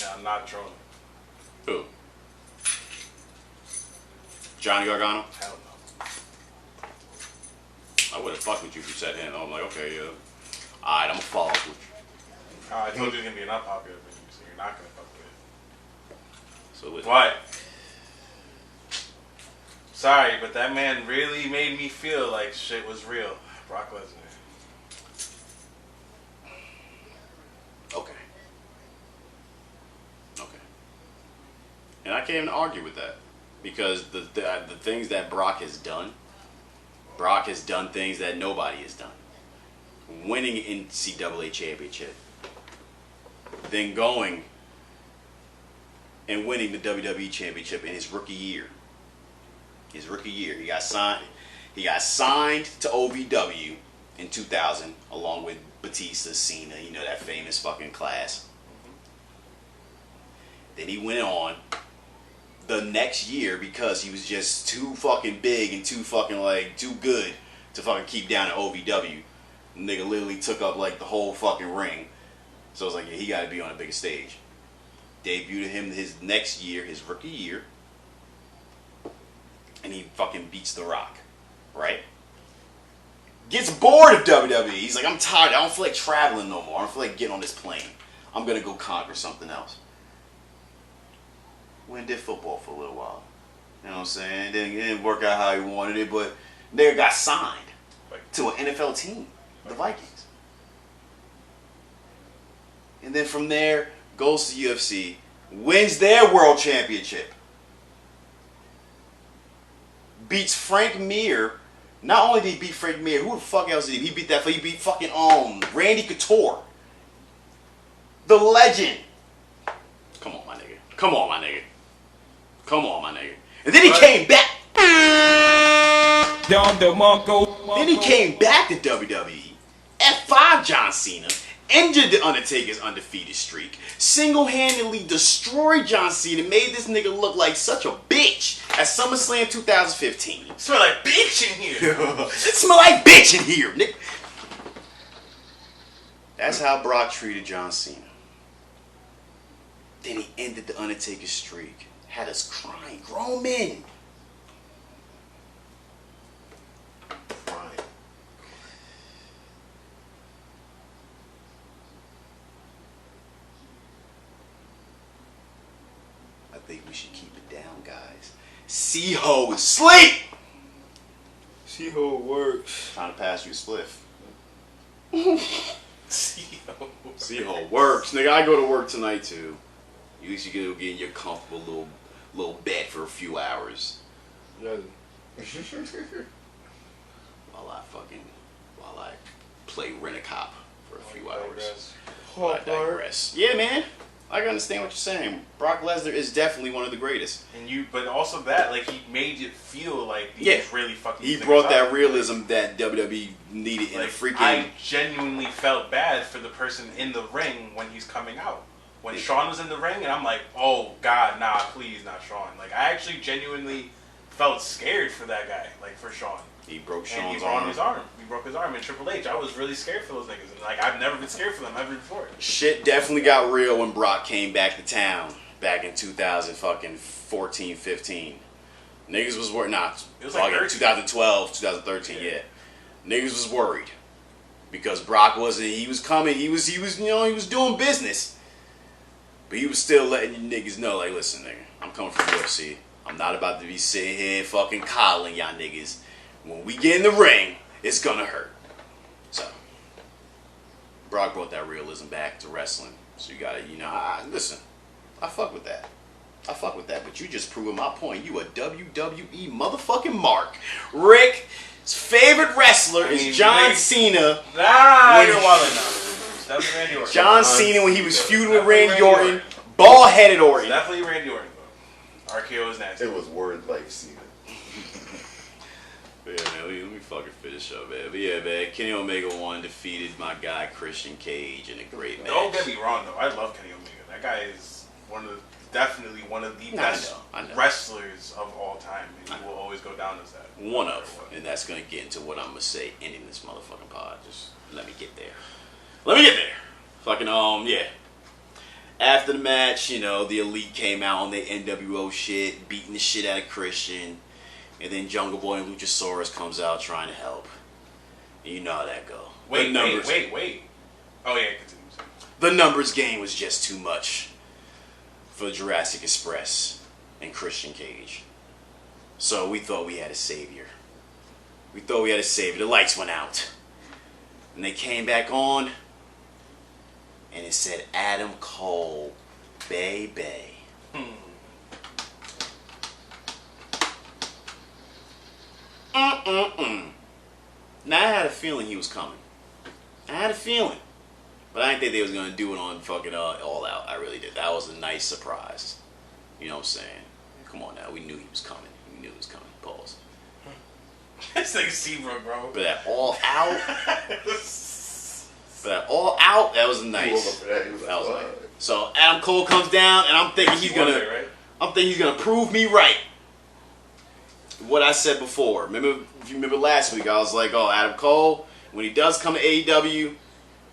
Yeah, I'm not trolling. Who? Johnny Gargano? Hell no. I would have fucked with you if you said him. I'm like, okay, yeah. Alright, I'm gonna follow up with you. I told you it's gonna be an unpopular opinion, so you're not gonna fuck with it. So with What? Sorry, but that man really made me feel like shit was real. Brock Lesnar. Okay. And I can't even argue with that. Because the things that Brock has done things that nobody has done. Winning NCAA championship. Then going and winning the WWE championship in his rookie year. He got signed to OVW in 2000 along with Batista, Cena, you know, that famous fucking class. Then he went on the next year because he was just too fucking big and too good to fucking keep down at OVW. The nigga literally took up like the whole fucking ring. So I was like, yeah, he got to be on a bigger stage. Debuted him his next year, his rookie year, and he fucking beats The Rock, right? Gets bored of WWE. He's like, I'm tired. I don't feel like traveling no more. I don't feel like getting on this plane. I'm gonna go conquer something else. Went and did football for a little while. You know what I'm saying? It didn't work out how he wanted it, but nigga got signed to an NFL team, the Vikings. And then from there, goes to UFC, wins their world championship. Beats Frank Mir. Not only did he beat Frank Mir, who the fuck else did he beat? He beat fucking Randy Couture. The legend. Come on, my nigga. And then he came back. Then he came back to WWE. F5 John Cena. Ended the Undertaker's undefeated streak. Single-handedly destroyed John Cena. Made this nigga look like such a bitch at SummerSlam 2015. Smell like bitch in here. It smell like bitch in here, nigga. That's how Brock treated John Cena. Then he ended the Undertaker's streak. Had us crying. Grown men. I think we should keep it down, guys. C-Ho is sleep! C-Ho works. Trying to pass you a spliff. C-Ho works. Nigga, I go to work tonight too. You used to get in your comfortable little bed for a few hours. Yeah. While I play Rent-A-Cop for a few hours. I digress. Yeah, man. I can understand what you're saying. Brock Lesnar is definitely one of the greatest. But also that, like, he made it feel like he was really fucking. He brought that realism that WWE needed in a freaking. I genuinely felt bad for the person in the ring when he's coming out. when Shawn was in the ring, and I'm like, oh God, nah, please, not Shawn. Like I actually genuinely felt scared for that guy, like for Shawn. He broke And Shawn's he broke arm. his arm. He broke his arm in Triple H. I was really scared for those niggas, and like I've never been scared for them ever before. Shit definitely got real when Brock came back to town back in 2014, 15. Niggas was worried. Nah, it was like 2012, 2013. Yeah. Niggas was worried because Brock wasn't. He was coming. He was. You know, he was doing business, but he was still letting you niggas know, like, listen, nigga, I'm coming from UFC. I'm not about to be sitting here fucking coddling y'all niggas. When we get in the ring, it's gonna hurt. So, Brock brought that realism back to wrestling. So you gotta, listen, I fuck with that. But you just proving my point. You a WWE motherfucking mark. Rick's favorite wrestler is John Cena. Nah, you're wildin' now. Definitely Randy Orton. John Cena when he was feuding with Randy Orton. Bald-headed Orton. Definitely Randy Orton, though. RKO is nasty. It was word like Cena. Yeah, man, let me fucking finish up, man. But yeah, man, Kenny Omega 1 defeated my guy Christian Cage in a great match. Don't get me wrong, though. I love Kenny Omega. That guy is definitely one of the best wrestlers of all time. And he will always go down as that. One of. And that's going to get into what I'm going to say ending this motherfucking pod. Just let me get there. Fucking, yeah. After the match, the Elite came out on their NWO shit, beating the shit out of Christian. And then Jungle Boy and Luchasaurus comes out trying to help. And you know how that go. Wait. Oh, yeah, continue. The numbers game was just too much for Jurassic Express and Christian Cage. So we thought we had a savior. The lights went out. And they came back on. And it said Adam Cole, baby. Now I had a feeling he was coming. But I didn't think they was gonna do it on fucking All Out. I really did. That was a nice surprise. You know what I'm saying? Come on now, we knew he was coming. Pause. It's like Seabrook, bro. But that All Out, that was nice. That was nice. So Adam Cole comes down, and I'm thinking he's gonna prove me right. What I said before. If you remember last week, I was like, oh, Adam Cole, when he does come to AEW,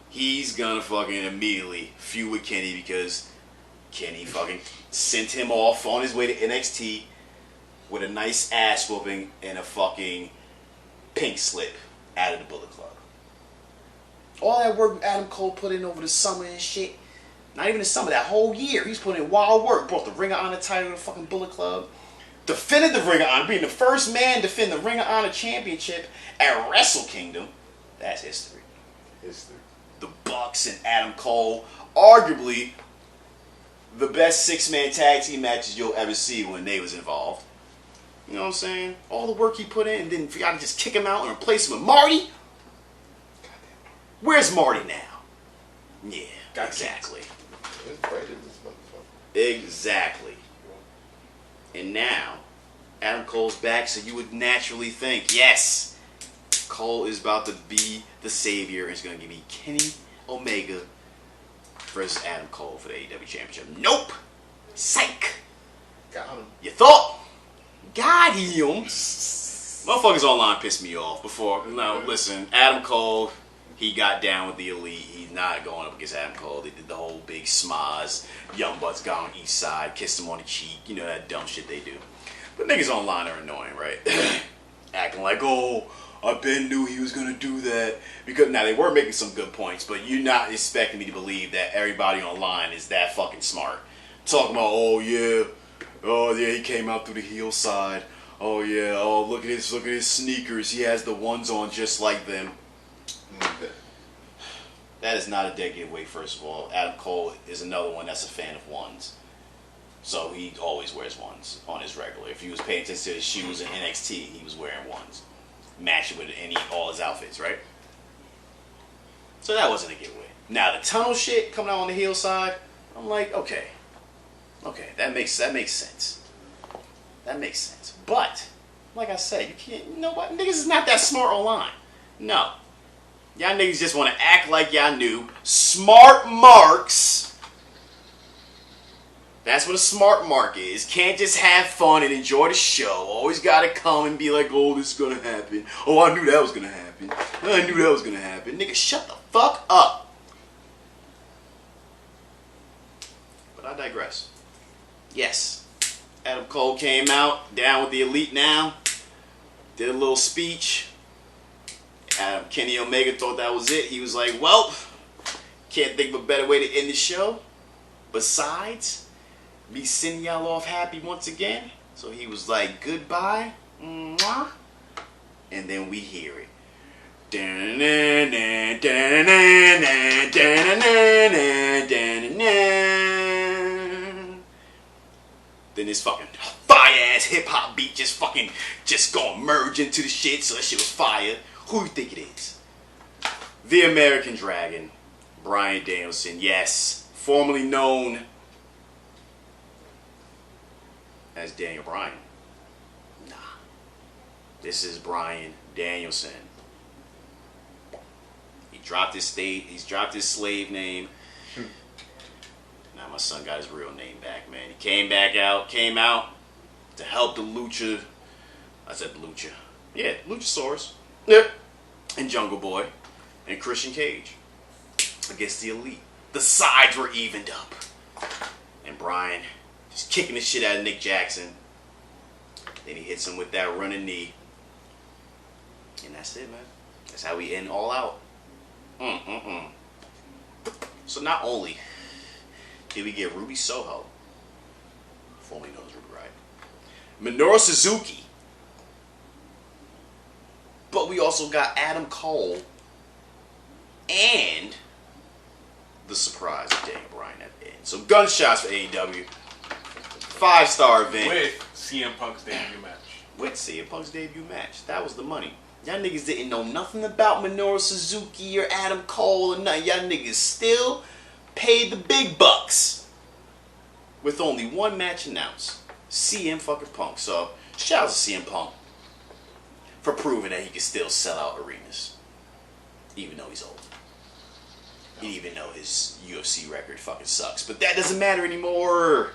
he's gonna fucking immediately feud with Kenny because Kenny fucking sent him off on his way to NXT with a nice ass whooping and a fucking pink slip out of the Bullet Club. All that work Adam Cole put in over the summer and shit, not even the summer, that whole year, he's putting in wild work. Brought the Ring of Honor title to the fucking Bullet Club. Defended the Ring of Honor, being the first man to defend the Ring of Honor championship at Wrestle Kingdom. That's history. The Bucks and Adam Cole, arguably the best six-man tag team matches you'll ever see when they was involved. You know what I'm saying? All the work he put in, and then forgot to just kick him out and replace him with Marty. Where's Marty now? Yeah, exactly. Exactly. And now, Adam Cole's back, so you would naturally think, yes, Cole is about to be the savior. It's going to give me Kenny Omega versus Adam Cole for the AEW Championship. Nope. Psych. Got him. You thought? Got him. Motherfuckers online pissed me off before. Now, listen, Adam Cole, he got down with the Elite. He's not going up against Adam Cole. They did the whole big schmoz. Young Bucks got on each side, kissed him on the cheek. You know that dumb shit they do. But niggas online are annoying, right? Acting like, oh, I been knew he was going to do that. Because now they were making some good points, but you're not expecting me to believe that everybody online is that fucking smart. Talking about, oh yeah, he came out through the heel side. Oh yeah, oh look at his sneakers. He has the ones on just like them. That is not a dead giveaway, first of all. Adam Cole is another one that's a fan of ones. So he always wears ones on his regular. If he was paying attention to his shoes in NXT, he was wearing ones. Matching with all his outfits, right? So that wasn't a giveaway. Now the tunnel shit coming out on the heel side, I'm like, okay, that makes sense. That makes sense. But, like I said, you can't, you know what? Niggas is not that smart online. No. Y'all niggas just want to act like y'all knew. Smart marks. That's what a smart mark is. Can't just have fun and enjoy the show. Always gotta come and be like, oh, this is gonna happen. Oh, I knew that was gonna happen. I knew that was gonna happen. Nigga, shut the fuck up. But I digress. Yes, Adam Cole came out, down with the Elite now. Did a little speech. Kenny Omega thought that was it. He was like, well, can't think of a better way to end the show besides me sending y'all off happy once again. So he was like, goodbye, mwah. And then we hear it. Then this fucking fire-ass hip-hop beat just gonna merge into the shit, so that shit was fire. Who you think it is? The American Dragon, Bryan Danielson. Yes, formerly known as Daniel Bryan. Nah. This is Bryan Danielson. He's dropped his slave name. Now my son got his real name back, man. He came out to help the Lucha. I said Lucha. Yeah, Luchasaurus. Yep. And Jungle Boy. And Christian Cage. Against the Elite. The sides were evened up. And Bryan just kicking the shit out of Nick Jackson. Then he hits him with that running knee. And that's it, man. That's how we end All Out. So not only did we get Ruby Soho, formerly known as Ruby Riott, Minoru Suzuki, but we also got Adam Cole and the surprise of Daniel Bryan at the end. So gunshots for AEW. 5-star event. With CM Punk's debut match. With CM Punk's debut match. That was the money. Y'all niggas didn't know nothing about Minoru Suzuki or Adam Cole or nothing. Y'all niggas still paid the big bucks with only one match announced. CM fucking Punk. So shout out to CM Punk for proving that he can still sell out arenas. Even though he's old. Even though his UFC record fucking sucks. But that doesn't matter anymore.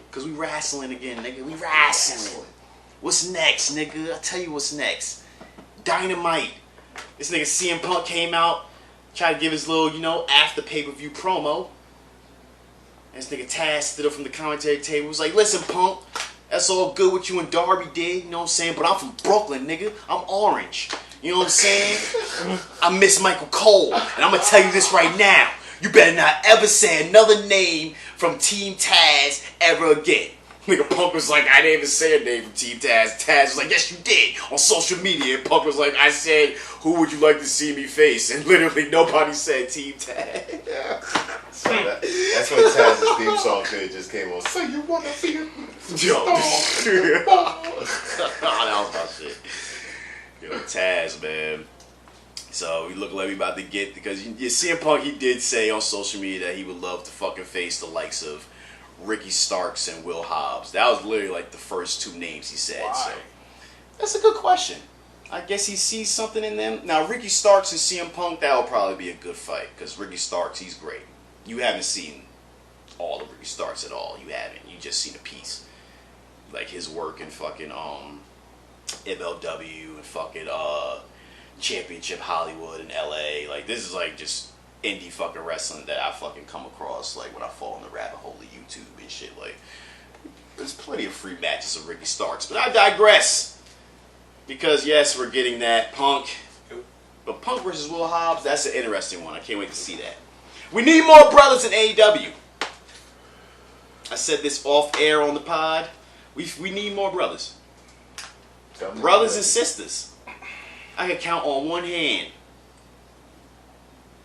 Because we wrestling again, nigga. We wrestling. What's next, nigga? I'll tell you what's next. Dynamite. This nigga CM Punk came out, tried to give his little, after pay-per-view promo. And this nigga Taz stood up from the commentary table. Was like, listen, Punk, that's all good what you and Darby did, you know what I'm saying? But I'm from Brooklyn, nigga. I'm orange. You know what I'm saying? I miss Michael Cole. And I'm going to tell you this right now. You better not ever say another name from Team Taz ever again. Nigga Punk was like, I didn't even say a name from Team Taz. Taz was like, yes you did, on social media. And Punk was like, I said, who would you like to see me face? And literally nobody said Team Taz. So that's when Taz's theme song just came on. So you wanna be a Yo. That was my shit. Yo, Taz, man. So we look like we about to get, because you CM Punk, he did say on social media that he would love to fucking face the likes of Ricky Starks and Will Hobbs. That was literally like the first two names he said. Why? So that's a good question. I guess he sees something in them. Now Ricky Starks and CM Punk, that'll probably be a good fight, because Ricky Starks, he's great. You haven't seen all of Ricky Starks at all. You haven't. You just seen a piece. Like his work in fucking MLW and fucking Championship Hollywood in LA. Like this is like just indie fucking wrestling that I fucking come across like when I fall in the rabbit hole of YouTube and shit. Like there's plenty of free matches of Ricky Starks. But I digress. Because yes, we're getting that Punk. But Punk versus Will Hobbs, that's an interesting one. I can't wait to see that. We need more brothers in AEW. I said this off air on the pod. We need more brothers. Brothers and sisters. I can count on one hand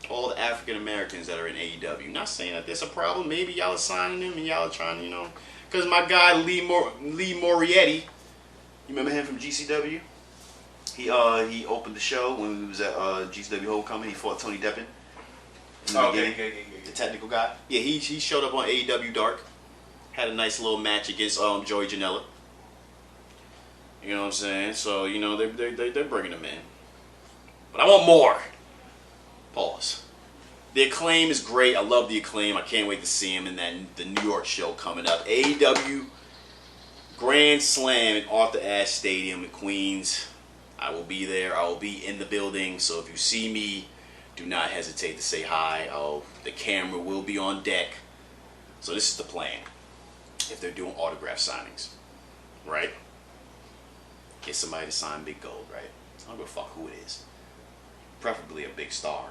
all the African Americans that are in AEW. Not saying that there's a problem. Maybe y'all are signing them and y'all are trying, because my guy Lee Moriarty, you remember him from GCW? He opened the show when we was at GCW Homecoming. He fought Tony Deppen in the beginning. The technical guy. Yeah, he showed up on AEW Dark. Had a nice little match against Joey Janela. You know what I'm saying? So, they're bringing them in. But I want more. Pause. The Acclaim is great. I love The Acclaim. I can't wait to see him in the New York show coming up. AEW Grand Slam at Arthur Ashe Stadium in Queens. I will be there. I will be in the building. So if you see me, do not hesitate to say hi. The camera will be on deck. So this is the plan. If they're doing autograph signings, right? Get somebody to sign Big Gold, right? I don't give a fuck who it is. Preferably a big star.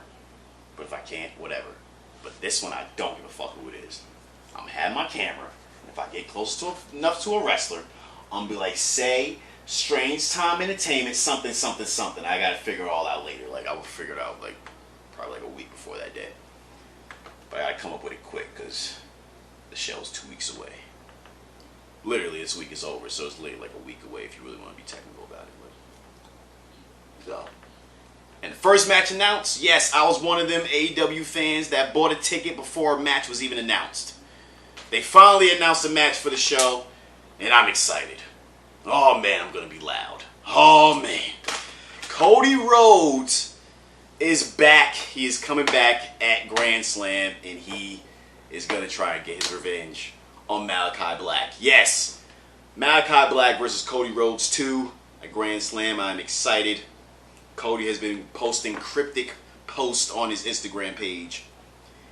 But if I can't, whatever. But this one, I don't give a fuck who it is. I'm gonna have my camera. And if I get close enough to a wrestler, I'm gonna be like, say, Strange Time Entertainment, something, something, something. I gotta figure it all out later. Like, I will figure it out, like, probably like a week before that day. But I gotta come up with it quick, because the show's 2 weeks away. Literally, this week is over, so it's literally like a week away if you really want to be technical about it. But, so. And the first match announced, yes, I was one of them AEW fans that bought a ticket before a match was even announced. They finally announced a match for the show, and I'm excited. Oh man, I'm gonna be loud. Oh man. Cody Rhodes is back. He is coming back at Grand Slam, and he is gonna try and get his revenge on Malachi Black. Yes, Malachi Black versus Cody Rhodes 2 at Grand Slam. I'm excited. Cody has been posting cryptic posts on his Instagram page.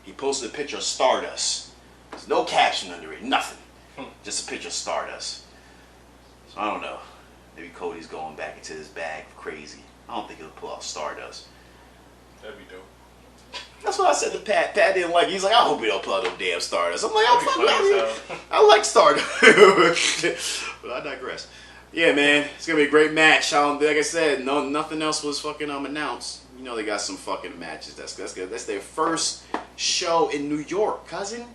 He posted a picture of Stardust. There's no caption under it, nothing. Just a picture of Stardust. So I don't know. Maybe Cody's going back into his bag crazy. I don't think he'll pull out Stardust. That'd be dope. That's what I said to Pat. Pat didn't like it. He's like, I hope he don't pull out no damn Stardust. I'm like, I like Stardust. But I digress. Yeah, man, it's gonna be a great match. Like I said, nothing else was fucking announced. You know they got some fucking matches. That's good. That's their first show in New York, cousin.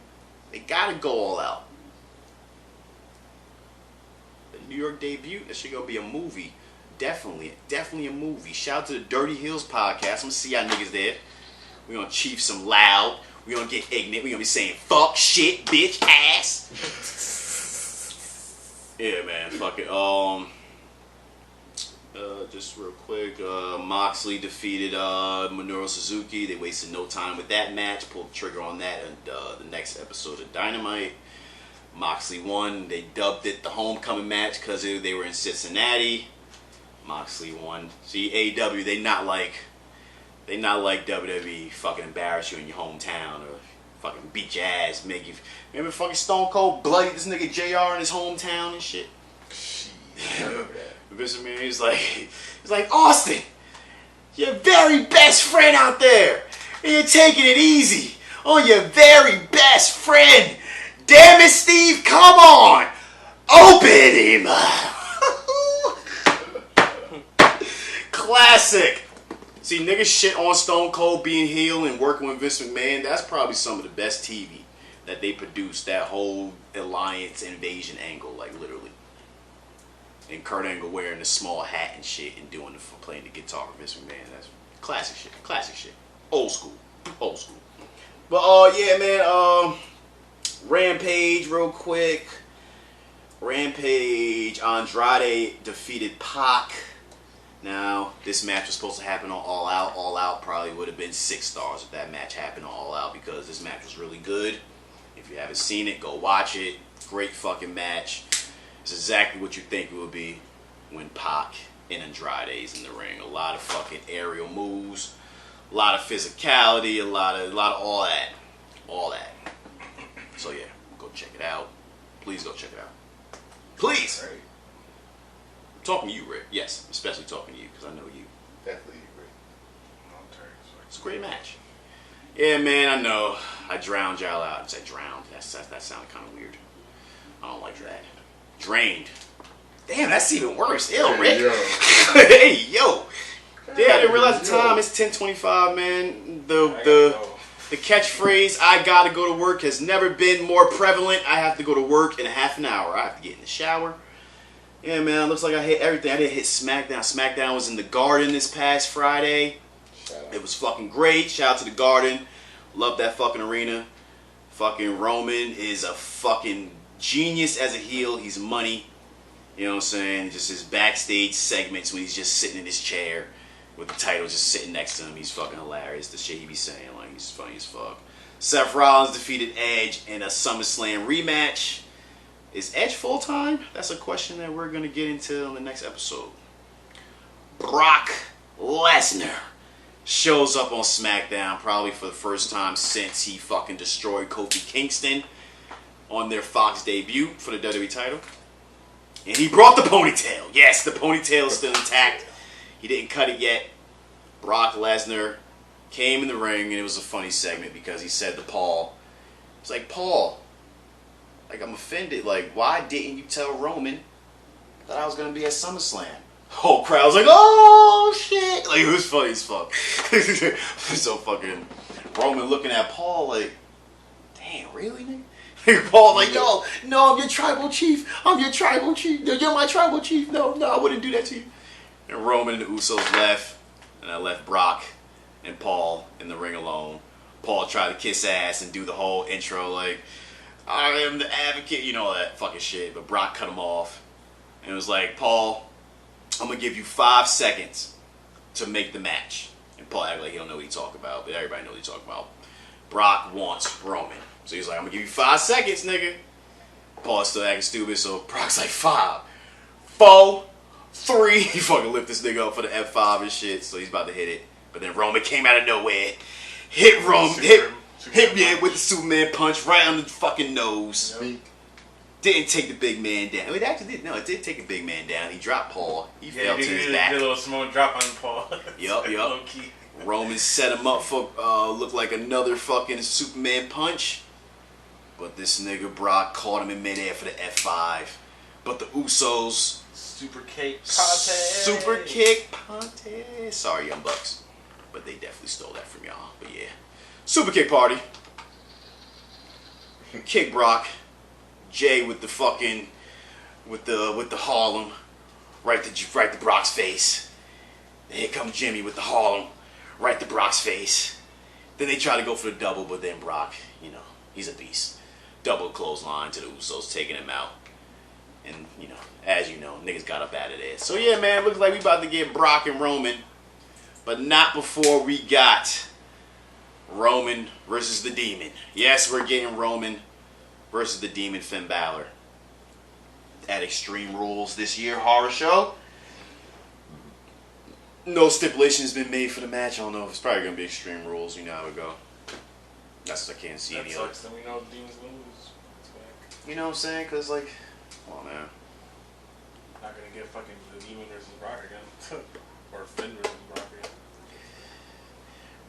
They gotta go all out. The New York debut. That shit gonna be a movie. Definitely a movie. Shout out to the Dirty Hills podcast. I'm gonna see y'all niggas there. We gonna chief some loud. We gonna get ignorant. We gonna be saying fuck, shit, bitch, ass. Yeah, man. Fuck it. Just real quick. Moxley defeated Minoru Suzuki. They wasted no time with that match. Pulled the trigger on that and the next episode of Dynamite. Moxley won. They dubbed it the homecoming match because they were in Cincinnati. Moxley won. See, AEW, they not like WWE fucking embarrass you in your hometown or fucking beat your ass, make you. Remember fucking Stone Cold bloodied this nigga JR in his hometown and shit? He's like, Austin, your very best friend out there, and you're taking it easy on your very best friend. Damn it, Steve, come on, open him. Classic. See, niggas shit on Stone Cold being heel and working with Vince McMahon. That's probably some of the best TV that they produced. That whole alliance invasion angle, like literally. And Kurt Angle wearing the small hat and shit and playing the guitar with Vince McMahon. That's classic shit. Classic shit. Old school. Old school. But yeah, man. Rampage, real quick. Rampage. Andrade defeated Pac. Now, this match was supposed to happen on All Out. All Out probably would have been 6 stars if that match happened on All Out because this match was really good. If you haven't seen it, go watch it. Great fucking match. It's exactly what you think it would be when Pac and Andrade is in the ring. A lot of fucking aerial moves, a lot of physicality, a lot of all that. All that. So yeah, go check it out. Please go check it out. Please! Right. Talking to you, Rick. Yes, especially talking to you because I know you. Definitely Rick. It's a great match. Yeah, man, I know. I drowned y'all out. I said drowned. That sounded kind of weird. I don't like that. Drained. Damn, that's even worse. Ew, Rick. Hey, yo. Yeah, I didn't realize the time. It's 10:25, man. The catchphrase "I gotta go to work" has never been more prevalent. I have to go to work in a half an hour. I have to get in the shower. Yeah, man, looks like I hit everything. I didn't hit SmackDown. SmackDown was in the Garden this past Friday. It was fucking great. Shout out to the Garden. Love that fucking arena. Fucking Roman is a fucking genius as a heel. He's money. You know what I'm saying? Just his backstage segments when he's just sitting in his chair. with the title just sitting next to him. He's fucking hilarious. The shit he be saying, like, he's funny as fuck. Seth Rollins defeated Edge in a SummerSlam rematch. Is Edge full-time? That's a question that we're going to get into in the next episode. Brock Lesnar shows up on SmackDown probably for the first time since he fucking destroyed Kofi Kingston on their Fox debut for the WWE title. And he brought the ponytail. Yes, the ponytail is still intact. He didn't cut it yet. Brock Lesnar came in the ring, and it was a funny segment because he said to Paul, it's like, Paul, like, I'm offended. Like, why didn't you tell Roman that I was going to be at SummerSlam? Whole crowd was like, oh, shit. Like, it was funny as fuck. So fucking Roman looking at Paul like, damn, really, nigga? Paul like, no, I'm your tribal chief. I'm your tribal chief. No, you're my tribal chief. No, I wouldn't do that to you. And Roman and the Usos left, and I left Brock and Paul in the ring alone. Paul tried to kiss ass and do the whole intro like, I am the advocate, you know, that fucking shit. But Brock cut him off and it was like, Paul, I'm going to give you 5 seconds to make the match. And Paul acted like he don't know what he's talking about, but everybody knows what he's talking about. Brock wants Roman. So he's like, I'm going to give you 5 seconds, nigga. Paul's still acting stupid, so Brock's like, 5, 4, 3. He fucking lift this nigga up for the F5 and shit, so he's about to hit it. But then Roman came out of nowhere, hit Roman, hit me with the Superman punch right on the fucking nose. Yep. Didn't take the big man down. It actually did. No, it did take a big man down. He dropped Paul. He fell to his back. He did a little Simone drop on Paul. Yup. Roman set him up for looked like another fucking Superman punch. But this nigga Brock caught him in midair for the F5. But the Usos Super kick Ponte. Sorry, Young Bucks. But they definitely stole that from y'all. But yeah. Super kick party. Kick Brock. Jay with the fucking with the Harlem. Right to Brock's face. And here comes Jimmy with the Harlem. Right to Brock's face. Then they try to go for the double, but then Brock, you know, he's a beast. Double clothesline to the Usos, taking him out. And, you know, as you know, niggas got up out of there. So yeah, man, looks like we about to get Brock and Roman. But not before we got Roman versus the Demon. Yes, we're getting Roman versus the Demon Finn Balor at Extreme Rules this year, horror show. No stipulation has been made for the match. I don't know if it's probably going to be Extreme Rules. You know how it go. That's what I can't see any other. That sucks. Then we know the Demon's going to lose. You know what I'm saying? Because, like, come on, man. Not going to get fucking the Demon versus Brock again. Or Finn versus Brock again.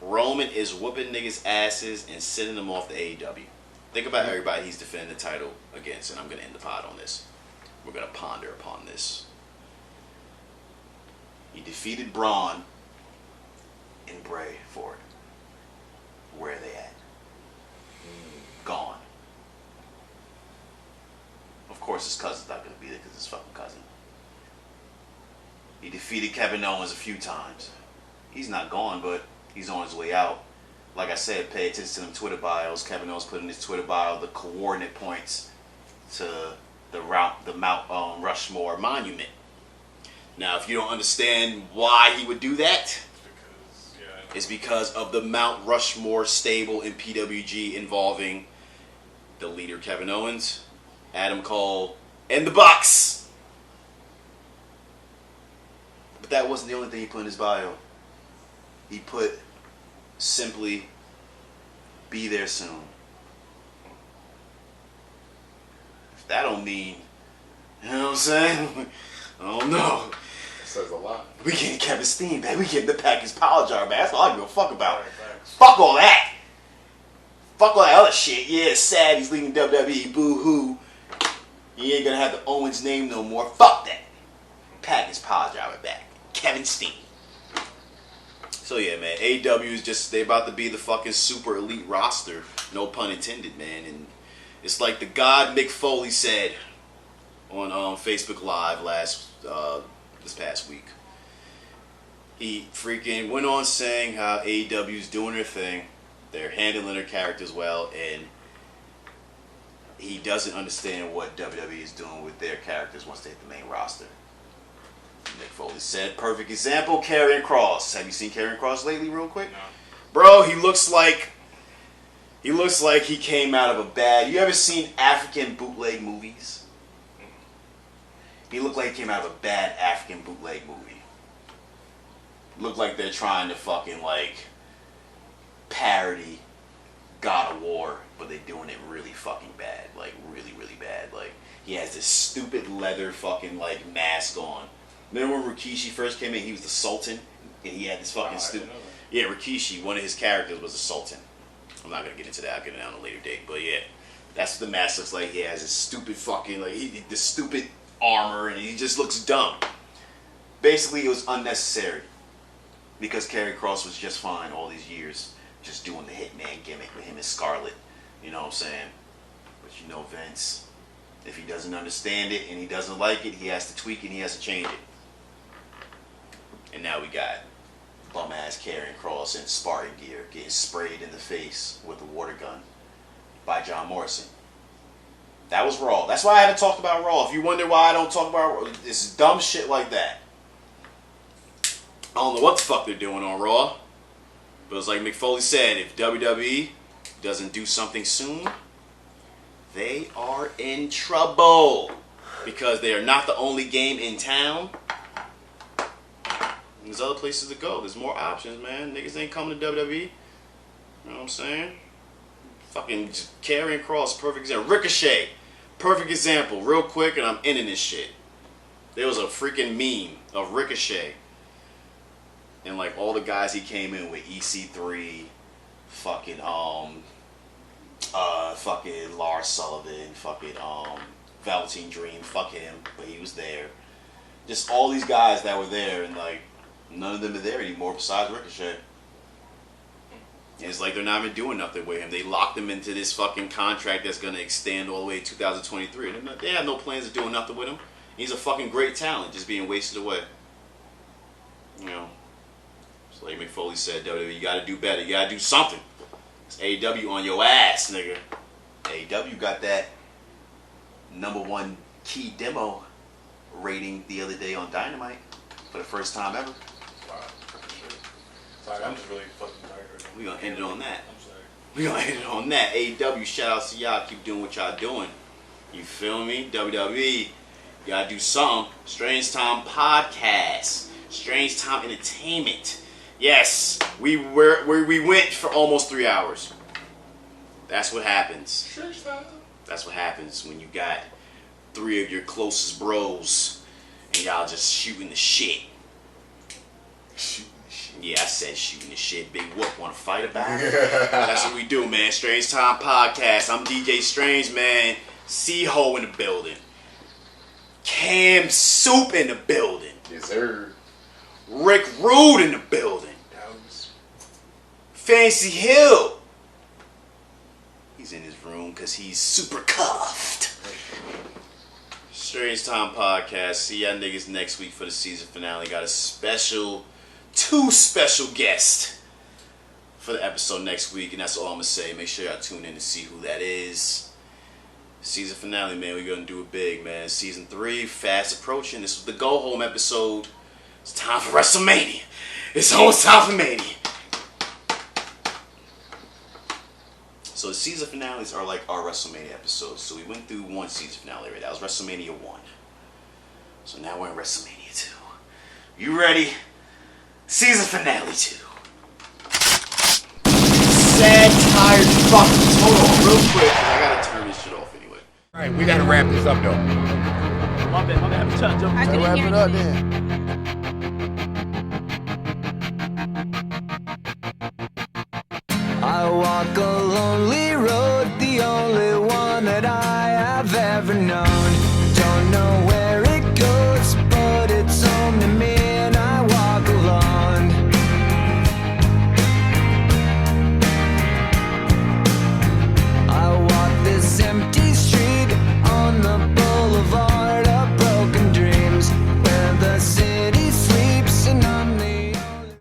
Roman is whooping niggas' asses and sending them off to AEW. Think about everybody he's defending the title against, and I'm going to end the pod on this. We're going to ponder upon this. He defeated Braun and Bray for it. Where are they at? Gone. Of course, his cousin's not going to be there because it's his fucking cousin. He defeated Kevin Owens a few times. He's not gone, but he's on his way out. Like I said, pay attention to them Twitter bios. Kevin Owens put in his Twitter bio the coordinate points to the Mount Rushmore monument. Now, if you don't understand why he would do that, it's because of the Mount Rushmore stable in PWG involving the leader Kevin Owens, Adam Cole, and the Bucks. But that wasn't the only thing he put in his bio. He put simply, be there soon. If that don't mean, you know what I'm saying? I don't know. Says a lot. We getting Kevin Steen, man. We getting the package power jar, man. That's all I give a fuck about. Fuck all that. Fuck all that other shit. Yeah, it's sad he's leaving WWE. Boo-hoo. He ain't gonna have the Owens name no more. Fuck that. Package power jar back. Kevin Steen. So yeah, man. AEW is just, they about to be the fucking super elite roster. No pun intended, man. And it's like the God Mick Foley said on Facebook Live this past week. He freaking went on saying how AEW's doing their thing. They're handling their characters well, and he doesn't understand what WWE is doing with their characters once they hit the main roster. Nick Foley said, perfect example, Karrion Kross. Have you seen Karrion Kross lately, real quick? No. Bro, he looks like he came out of a bad... You ever seen African bootleg movies? He looked like he came out of a bad African bootleg movie. Looked like they're trying to fucking, like, parody God of War, but they're doing it really fucking bad. Like, really, really bad. Like, he has this stupid leather fucking, like, mask on. Remember when Rikishi first came in? He was the Sultan, and he had this fucking stupid... Yeah, Rikishi, one of his characters was the Sultan. I'm not going to get into that. I'll get it on a later date. But, yeah, that's what the mask looks like. He has this stupid fucking, like, this stupid armor, and he just looks dumb. Basically, it was unnecessary. Because Karrion Kross was just fine all these years, just doing the Hitman gimmick with him and Scarlett. You know what I'm saying? But you know Vince, if he doesn't understand it and he doesn't like it, he has to tweak it and he has to change it. And now we got bum-ass Karrion Kross in Spartan gear getting sprayed in the face with a water gun by John Morrison. That was Raw. That's why I haven't talked about Raw. If you wonder why I don't talk about Raw, it's dumb shit like that. I don't know what the fuck they're doing on Raw. But it's like Mick Foley said, if WWE doesn't do something soon, they are in trouble. Because they are not the only game in town. There's other places to go. There's more options, man. Niggas ain't coming to WWE. You know what I'm saying? Fucking Karrion Kross, perfect example. Ricochet, perfect example. Real quick, and I'm ending this shit. There was a freaking meme of Ricochet. And like all the guys he came in with, EC3, fucking fucking Lars Sullivan, fucking Velveteen Dream, fuck him, but he was there. Just all these guys that were there, and like none of them are there anymore besides Ricochet. And it's like they're not even doing nothing with him. They locked him into this fucking contract that's gonna extend all the way to 2023. And they have no plans of doing nothing with him. He's a fucking great talent, just being wasted away. You know. Like Mick Foley said, WWE, you gotta do better. You gotta do something. It's AEW on your ass, nigga. AEW got that #1 key demo rating the other day on Dynamite for the first time ever. Wow. Sorry, I'm just really fucking tired right now. We gonna end it on that. I'm sorry. We gonna end it on that. AEW, shout out to y'all. Keep doing what y'all doing. You feel me? WWE, you gotta do something. Strange Time Podcast. Strange Time Entertainment. Yes, we went for almost 3 hours. That's what happens. That's what happens when you got 3 of your closest bros and y'all just shooting the shit. Shooting the shit. Yeah, I said shooting the shit. Big Whoop, want to fight about it? That's what we do, man. Strange Time Podcast. I'm DJ Strange, man. C-Ho in the building. Cam Soup in the building. Yes, sir. Rick Rude in the building. Fancy Hill. He's in his room because he's super cuffed. Strange Time Podcast. See y'all niggas next week for the season finale. Got a special, 2 special guests for the episode next week. And that's all I'm going to say. Make sure y'all tune in to see who that is. Season finale, man. We're going to do it big, man. Season 3, fast approaching. This was the go home episode. It's time for WrestleMania. It's almost time for Mania. So the season finales are like our WrestleMania episodes. So we went through 1 season finale, right? That was WrestleMania 1. So now we're in WrestleMania 2. You ready? Season finale 2. Sad, tired fuckers. Hold on real quick. I gotta turn this shit off anyway. Alright, we gotta wrap this up though. My bad. I couldn't Wrap hear it up anything. then. I walk a lonely